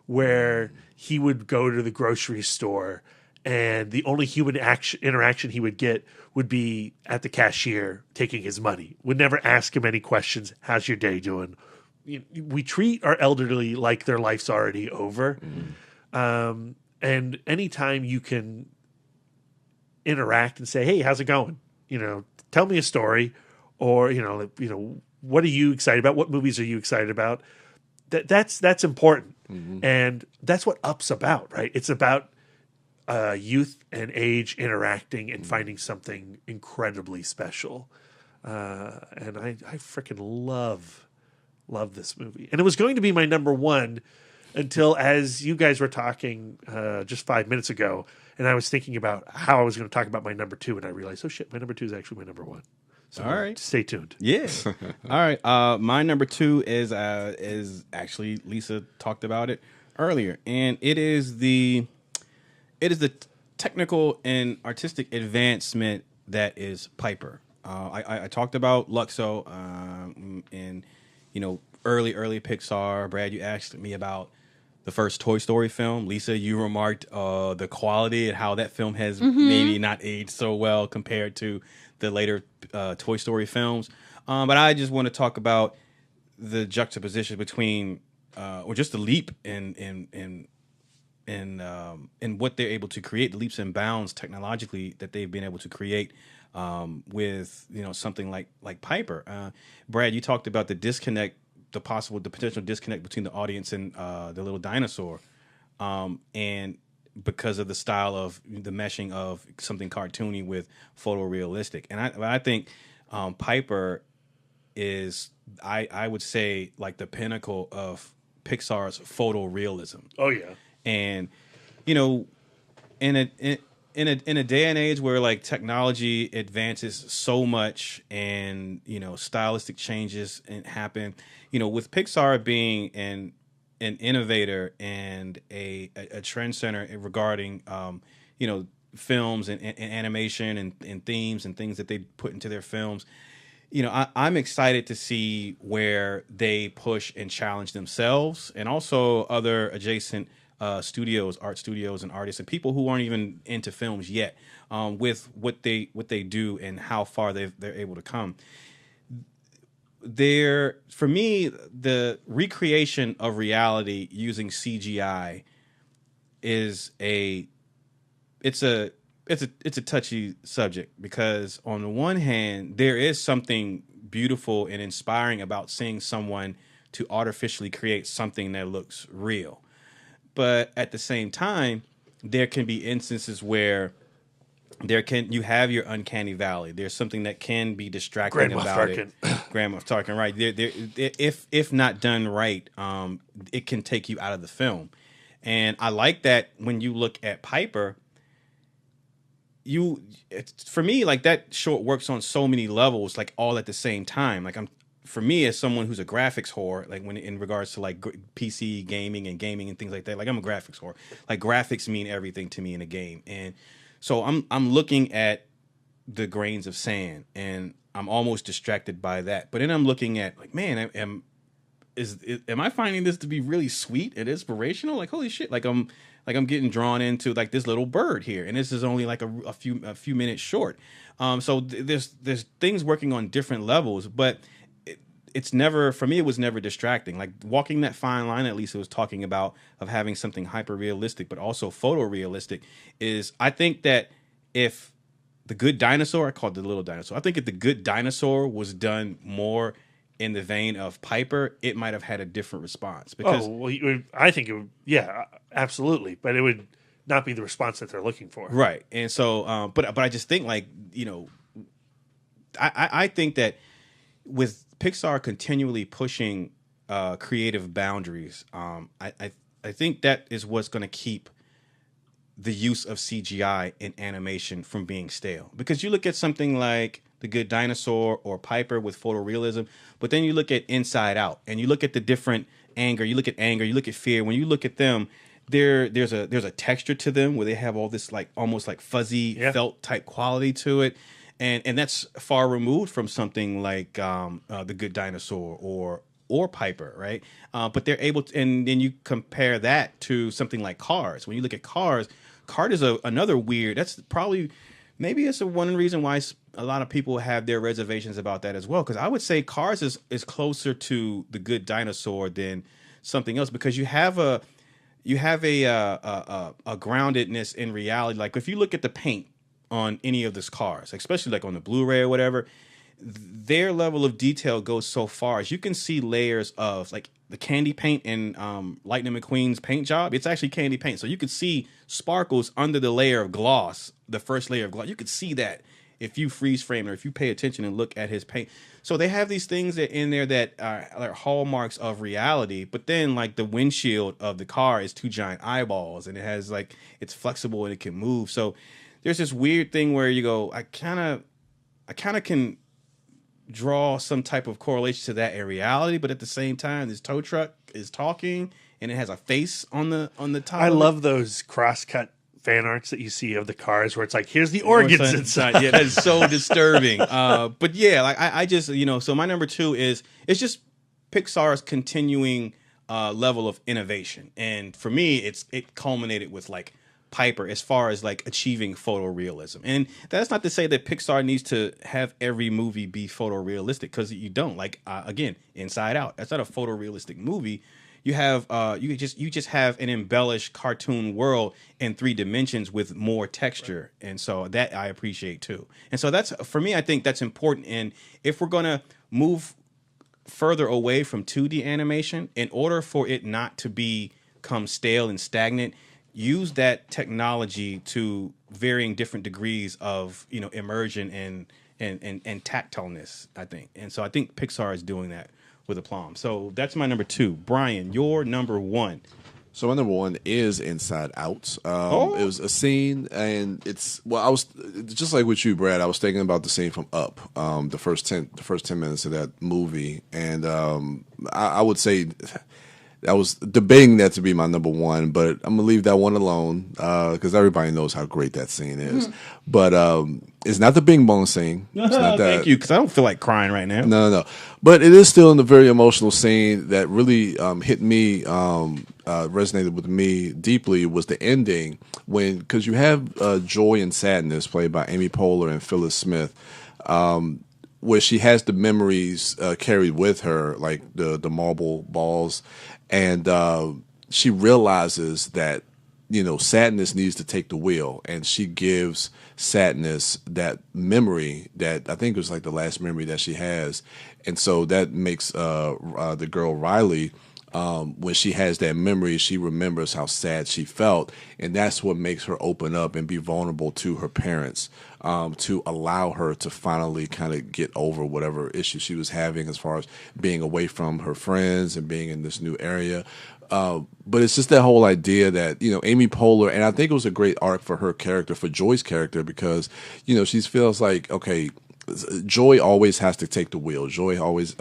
where he would go to the grocery store and the only human interaction he would get would be at the cashier taking his money. Would never ask him any questions. How's your day doing? We treat our elderly like their life's already over. And anytime you can interact and say, hey, how's it going? Tell me a story, or, what are you excited about? What movies are you excited about? That's important. And that's what Up's about, right? It's about youth and age interacting and finding something incredibly special. And I freaking love this movie. And it was going to be my number 1 until, as you guys were talking just 5 minutes ago, and I was thinking about how I was going to talk about my number 2, and I realized, oh shit, my number 2 is actually my number 1. So all right, stay tuned. Yeah. All right. My number 2 is actually, Lisa talked about it earlier, and it is the technical and artistic advancement that is Piper. I talked about Luxo, and early Pixar. Brad, you asked me about the first Toy Story film. Lisa, you remarked the quality and how that film has maybe not aged so well compared to the later Toy Story films. But I just want to talk about the juxtaposition between, or just the leap in what they're able to create, the leaps and bounds technologically that they've been able to create with something like Piper. Brad, you talked about the disconnect, the potential disconnect between the audience and the little dinosaur, and because of the style of the meshing of something cartoony with photorealistic. And I think Piper is, I would say, like the pinnacle of Pixar's photorealism. Oh yeah. And in a day and age where like technology advances so much and stylistic changes and happen, with Pixar being an innovator and a trendsetter regarding films and animation and themes and things that they put into their films. I'm excited to see where they push and challenge themselves and also other adjacent studios, art studios and artists and people who aren't even into films yet, with what they do and how far they're able to come. For me, the recreation of reality using CGI is it's a touchy subject, because on the one hand, there is something beautiful and inspiring about seeing someone to artificially create something that looks real. But at the same time, there can be instances where you have your uncanny valley. There's something that can be distracting about it. Grand Moff Tarkin, right? If not done right, it can take you out of the film. And I like that when you look at Piper. For me, like, that short works on so many levels, like all at the same time. Like, for me, as someone who's a graphics whore, like when in regards to like PC gaming and things like that, like I'm a graphics whore. Like, graphics mean everything to me in a game, and so I'm looking at the grains of sand, and I'm almost distracted by that. But then I'm looking at, like, man, am I finding this to be really sweet and inspirational? Like, holy shit! Like I'm getting drawn into like this little bird here, and this is only like a few minutes short. So there's things working on different levels, but it's never, for me, it was never distracting. Like, walking that fine line, at least it was talking about, of having something hyper realistic but also photorealistic, is, I think that if the Good Dinosaur, I called it the Little Dinosaur, I think if the Good Dinosaur was done more in the vein of Piper, it might have had a different response. Because I think it would, yeah, absolutely, but it would not be the response that they're looking for. Right. And so, but I just think, like, I think that with Pixar continually pushing creative boundaries, I think that is what's going to keep the use of CGI in animation from being stale. Because you look at something like The Good Dinosaur or Piper with photorealism, but then you look at Inside Out and you look at the different anger, you look at fear. When you look at them, there's a texture to them where they have all this like almost like fuzzy felt type quality to it. And that's far removed from something like The Good Dinosaur or Piper, right? But they're able to, and then you compare that to something like Cars. When you look at Cars is another weird. That's probably, maybe it's one reason why a lot of people have their reservations about that as well. Because I would say Cars is closer to The Good Dinosaur than something else, because you have a groundedness in reality. Like, if you look at the paint on any of these cars, especially like on the Blu-ray or whatever, their level of detail goes so far as you can see layers of like the candy paint in Lightning McQueen's paint job. It's actually candy paint, so you could see sparkles under the layer of gloss, the first layer of gloss. You could see that if you freeze frame or if you pay attention and look at his paint. So they have these things that in there that are hallmarks of reality, but then like the windshield of the car is two giant eyeballs, and it has like, it's flexible and it can move. So there's this weird thing where you go, I kind of can draw some type of correlation to that in reality, but at the same time, this tow truck is talking and it has a face on the top. I love those cross-cut fan arts that you see of the cars where it's like, here's the organs inside. Yeah, that is so disturbing. But yeah, like I just, so my number 2 is, it's just Pixar's continuing level of innovation. And for me, it culminated with like Piper as far as like achieving photorealism. And that's not to say that Pixar needs to have every movie be photorealistic, because you don't. Like again, Inside Out, that's not a photorealistic movie. You have you just have an embellished cartoon world in 3 dimensions with more texture. Right. And so that I appreciate too. And so that's, for me, I think that's important. And if we're gonna move further away from 2D animation, in order for it not to become stale and stagnant, use that technology to varying different degrees of immersion and tactileness, I think. And so I think Pixar is doing that with aplomb. So that's my number 2. Brian, your number 1. So my number one is Inside Out. It was a scene, and I was just like with you, Brad. I was thinking about the scene from Up, the first 10 minutes of that movie, and I would say I was debating that to be my number one, but I'm gonna leave that one alone because everybody knows how great that scene is. But it's not the Bing Bong scene. It's not that. Thank you, because I don't feel like crying right now. No. But it is still in a very emotional scene that really hit me, resonated with me deeply, was the ending because you have Joy and Sadness played by Amy Poehler and Phyllis Smith, where she has the memories carried with her, like the marble balls, and she realizes that Sadness needs to take the wheel, and she gives Sadness that memory that I think was like the last memory that she has, and so that makes the girl Riley, when she has that memory, she remembers how sad she felt, and that's what makes her open up and be vulnerable to her parents, to allow her to finally kind of get over whatever issue she was having as far as being away from her friends and being in this new area. But it's just that whole idea that, Amy Poehler, and I think it was a great arc for her character, for Joy's character, because, she feels like, okay, Joy always has to take the wheel. Joy always,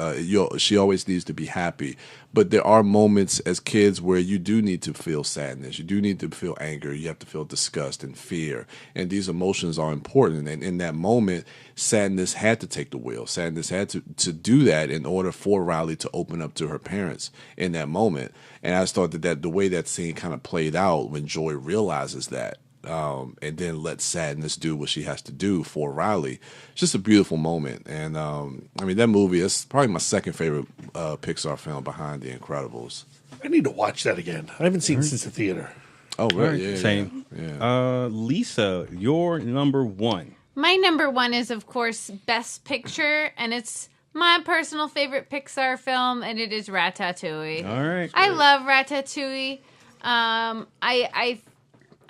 she always needs to be happy. But there are moments as kids where you do need to feel sadness. You do need to feel anger. You have to feel disgust and fear. And these emotions are important. And in that moment, Sadness had to take the wheel. Sadness had to do that in order for Riley to open up to her parents in that moment. And I just thought that the way that scene kind of played out when Joy realizes that, and then let Sadness do what she has to do for Riley. It's just a beautiful moment. And that movie is probably my second favorite Pixar film behind The Incredibles. I need to watch that again. I haven't seen it since the theater. Oh, right. Yeah, same. Yeah. Lisa, your number one. My number one is, of course, Best Picture, and it's my personal favorite Pixar film, and it is Ratatouille. All right. I love Ratatouille.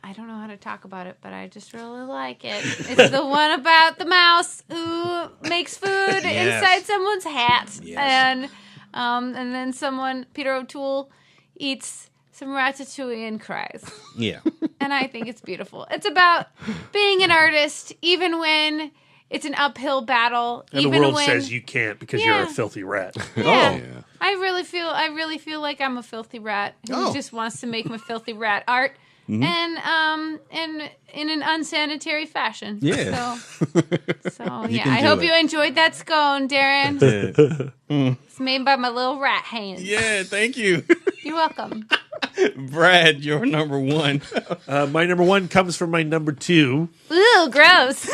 I don't know how to talk about it, but I just really like it. It's the one about the mouse who makes food inside someone's hat. Yes. And then Peter O'Toole, eats some ratatouille and cries. Yeah. And I think it's beautiful. It's about being an artist, even when it's an uphill battle. And even the world when, says you can't because you're a filthy rat. Yeah. I really feel like I'm a filthy rat who just wants to make my filthy rat art. Mm-hmm. And in an unsanitary fashion. Yeah. So I hope you enjoyed that scone, Darren. It's made by my little rat hands. Yeah, thank you. You're welcome. Brad, your number one. My number one comes from my number two. Ooh, gross.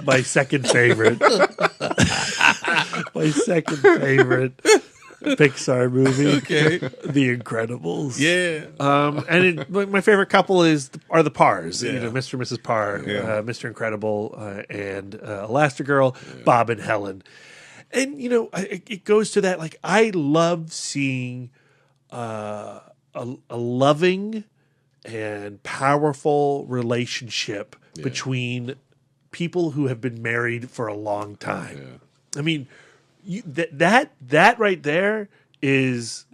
My second favorite. My second favorite Pixar movie. Okay. The Incredibles. Yeah. And my favorite couple are the Parrs. Yeah. Mr. and Mrs. Parr, Mr. Incredible, and Elastigirl, Bob and Helen. And, it goes to that, like, I love seeing a loving and powerful relationship between people who have been married for a long time. Yeah. I mean, that right there is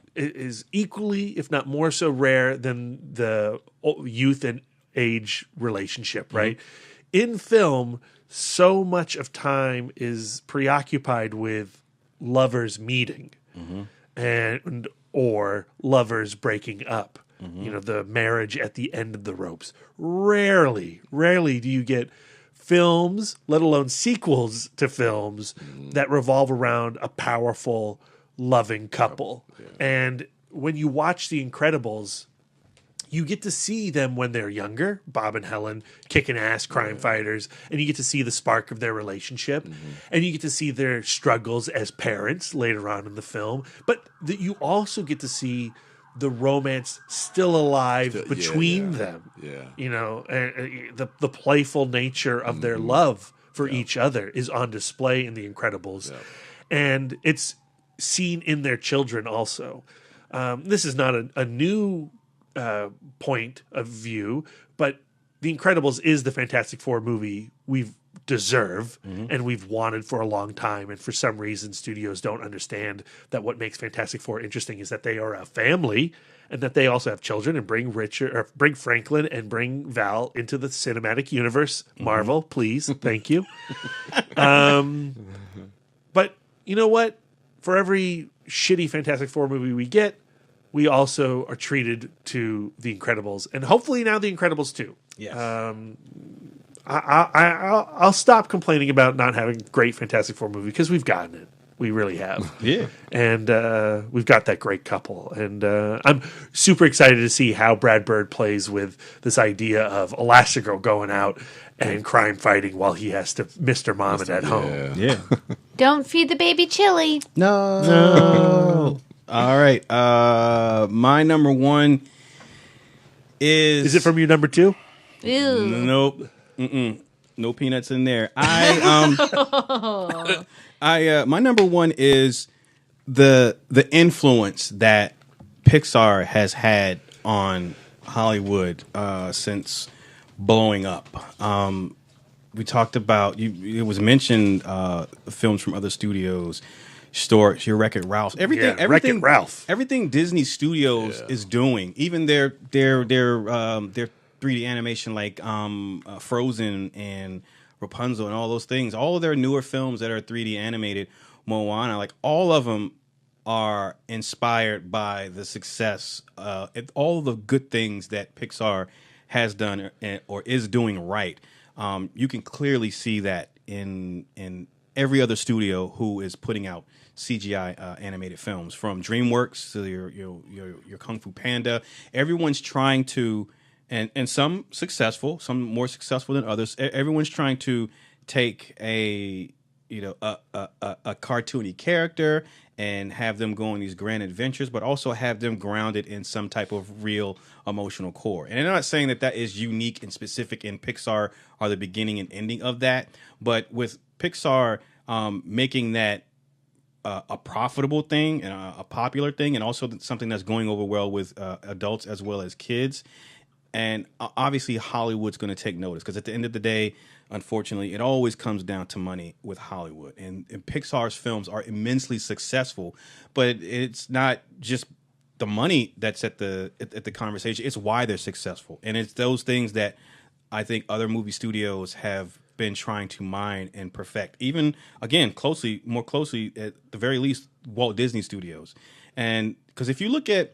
equally, if not more so, rare than the youth and age relationship, right? In film, so much of time is preoccupied with lovers meeting and or lovers breaking up. The marriage at the end of the ropes. Rarely do you get films, let alone sequels to films, that revolve around a powerful, loving couple. Yeah. And when you watch The Incredibles, you get to see them when they're younger, Bob and Helen, kicking ass crime fighters, and you get to see the spark of their relationship, and you get to see their struggles as parents later on in the film. But you also get to see the romance still alive between them. Yeah. And the playful nature of their love for each other is on display in The Incredibles. Yeah. And it's seen in their children also. This is not a new point of view, but The Incredibles is the Fantastic Four movie we've deserve and we've wanted for a long time. And for some reason, studios don't understand that what makes Fantastic Four interesting is that they are a family and that they also have children, and bring Franklin and bring Val into the cinematic universe. Marvel, please. Thank you. But you know what? For every shitty Fantastic Four movie we get, we also are treated to The Incredibles, and hopefully now The Incredibles 2. Yes. I'll stop complaining about not having a great Fantastic Four movie because we've gotten it. We really have. Yeah. And we've got that great couple. And I'm super excited to see how Brad Bird plays with this idea of Elastigirl going out and crime fighting while he has to Mr. Mom at home. Yeah. Don't feed the baby chili. No. All right. My number one is... Is it from your number 2? Ew. Nope. No peanuts in there. My number one is the influence that Pixar has had on Hollywood since blowing up. We talked about it was mentioned films from other studios, Storks, your Wreck-It Ralph, everything Wreck-It Ralph. Everything Disney Studios is doing, even their 3D animation like Frozen and Rapunzel and all those things, all of their newer films that are 3D animated, Moana, like all of them are inspired by the success, all of the good things that Pixar has done or is doing right. You can clearly see that in every other studio who is putting out CGI animated films, from DreamWorks to your Kung Fu Panda. Everyone's trying to, and some successful, some more successful than others. Everyone's trying to take a cartoony character and have them go on these grand adventures, but also have them grounded in some type of real emotional core. And I'm not saying that is unique and specific, and Pixar are the beginning and ending of that, but with Pixar making that a profitable thing and a popular thing, and also something that's going over well with adults as well as kids. And obviously Hollywood's going to take notice, because at the end of the day, unfortunately, it always comes down to money with Hollywood. And Pixar's films are immensely successful, but it's not just the money that's at the conversation. It's why they're successful. And it's those things that I think other movie studios have been trying to mine and perfect. Even, again, more closely, at the very least, Walt Disney Studios. And because if you look at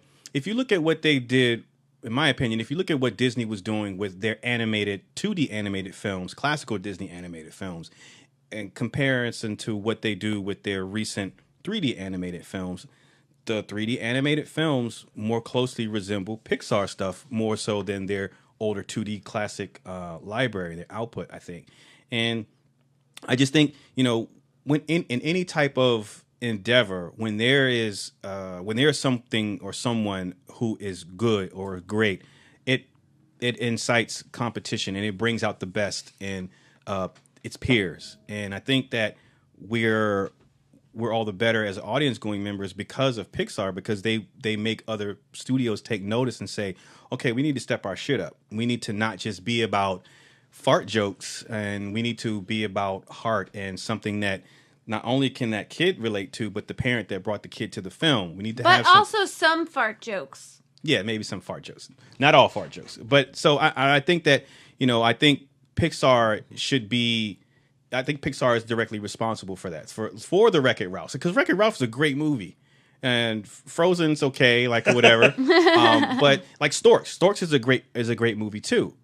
what they did, in my opinion, if you look at what Disney was doing with their animated 2D animated films, classical Disney animated films, in comparison to what they do with their recent 3D animated films, the 3D animated films more closely resemble Pixar stuff more so than their older 2D classic library, their output, I think. And I just think, when in any type of endeavor, when there is something or someone who is good or great, it incites competition, and it brings out the best in its peers. And I think that we're all the better as audience going members because of Pixar, because they make other studios take notice and say, okay, we need to step our shit up. We need to not just be about fart jokes, and we need to be about heart and something that not only can that kid relate to, but the parent that brought the kid to the film. We need to have also some fart jokes. Yeah, maybe some fart jokes. Not all fart jokes. But so I think that, I think Pixar is directly responsible for that, for the Wreck-It Ralph. Because Wreck-It Ralph is a great movie. And Frozen's okay, like whatever. But like Storks is a great movie too.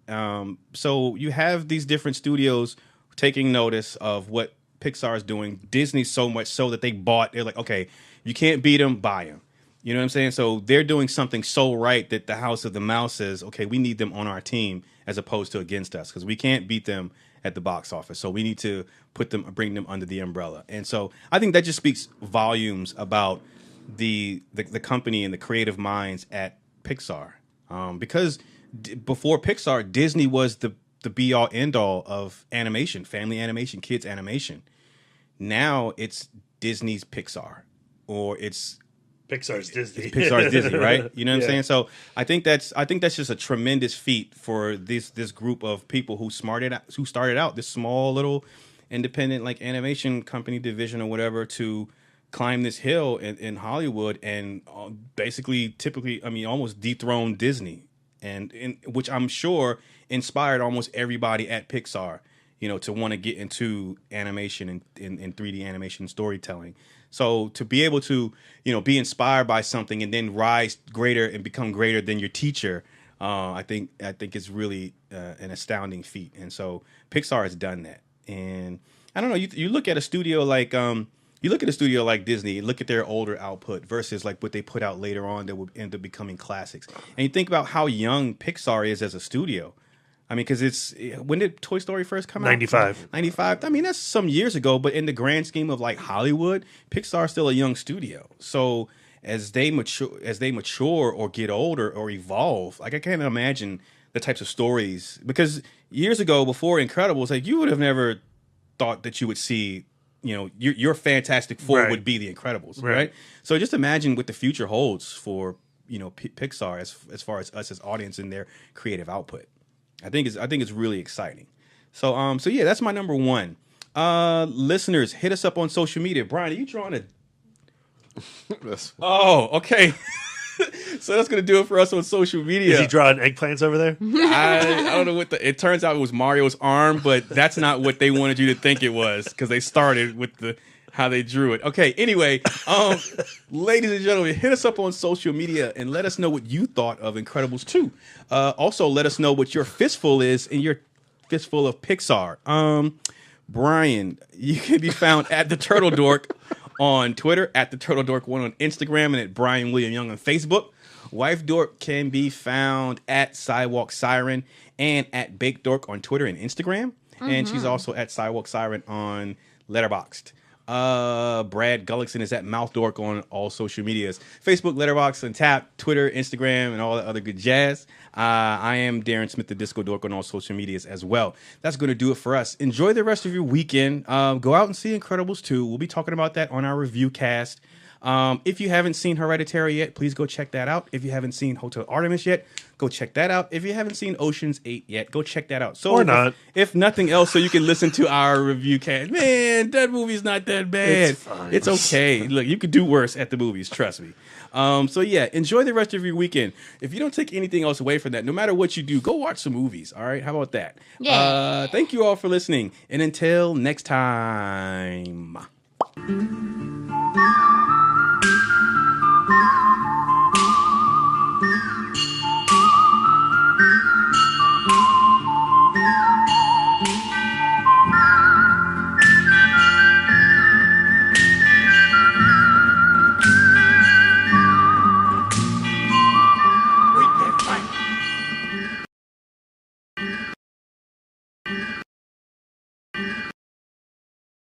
So you have these different studios taking notice of what Pixar is doing. Disney so much so that they're like, okay, you can't beat them, buy them. You know what I'm saying? So they're doing something so right that the House of the Mouse says, okay, we need them on our team as opposed to against us, because we can't beat them at the box office. So we need to bring them under the umbrella. And so I think that just speaks volumes about the company and the creative minds at Pixar. Because before Pixar, Disney was the be all end all of animation, family animation, kids animation. Now it's Disney's Pixar, or it's Pixar's Disney. Pixar's Disney, right? You know what I'm Yeah. saying? So I think that's just a tremendous feat for this group of people who started out this small little independent like animation company division or whatever to climb this hill in Hollywood and typically almost dethrone Disney, and which I'm sure inspired almost everybody at Pixar, to want to get into animation and in 3D animation storytelling. So to be able to, be inspired by something and then rise greater and become greater than your teacher, I think it's really an astounding feat. And so Pixar has done that. And I don't know, you look at a studio like Disney, look at their older output versus like what they put out later on that would end up becoming classics. And you think about how young Pixar is as a studio. I mean, because when did Toy Story first come out? 95. 95. I mean, that's some years ago, but in the grand scheme of like Hollywood, Pixar's still a young studio. So as they mature or get older or evolve, like I can't imagine the types of stories, because years ago before Incredibles, like you would have never thought that you would see, your Fantastic Four Right. would be the Incredibles, right? So just imagine what the future holds for, Pixar as far as us as audience and their creative output. I think it's really exciting. So yeah, that's my number one. Listeners, hit us up on social media. Brian, are you drawing a? Oh, okay. So that's gonna do it for us on social media. Is he drawing eggplants over there? I don't know it turns out it was Mario's arm, but that's not what they wanted you to think it was because they started with how they drew it. Okay, anyway, ladies and gentlemen, hit us up on social media and let us know what you thought of Incredibles 2. Also, let us know what your fistful is in your Fistful of Pixar. Brian, you can be found at the Turtle Dork on Twitter, at the Turtle Dork 1 on Instagram, and at Brian William Young on Facebook. Wife Dork can be found at Sidewalk Siren and at Bake Dork on Twitter and Instagram. And she's also at Sidewalk Siren on Letterboxd. Brad Gullickson is at Mouth Dork on all social medias, Facebook, Letterboxd, and Tap, Twitter, Instagram, and all that other good jazz. I am Darren Smith, the Disco Dork, on all social medias as well. That's going to do it for us. Enjoy the rest of your weekend. Go out and see Incredibles 2. We'll be talking about that on our review cast. If you haven't seen Hereditary yet, please go check that out. If you haven't seen Hotel Artemis yet, go check that out. If you haven't seen Ocean's 8 yet, go check that out. So Or not. If nothing else, so you can listen to our review cast. Man, that movie's not that bad. It's fine. It's okay. Look, you could do worse at the movies, trust me. So yeah, enjoy the rest of your weekend. If you don't take anything else away from that, no matter what you do, go watch some movies. All right, how about that? Yeah. Thank you all for listening, and until next time.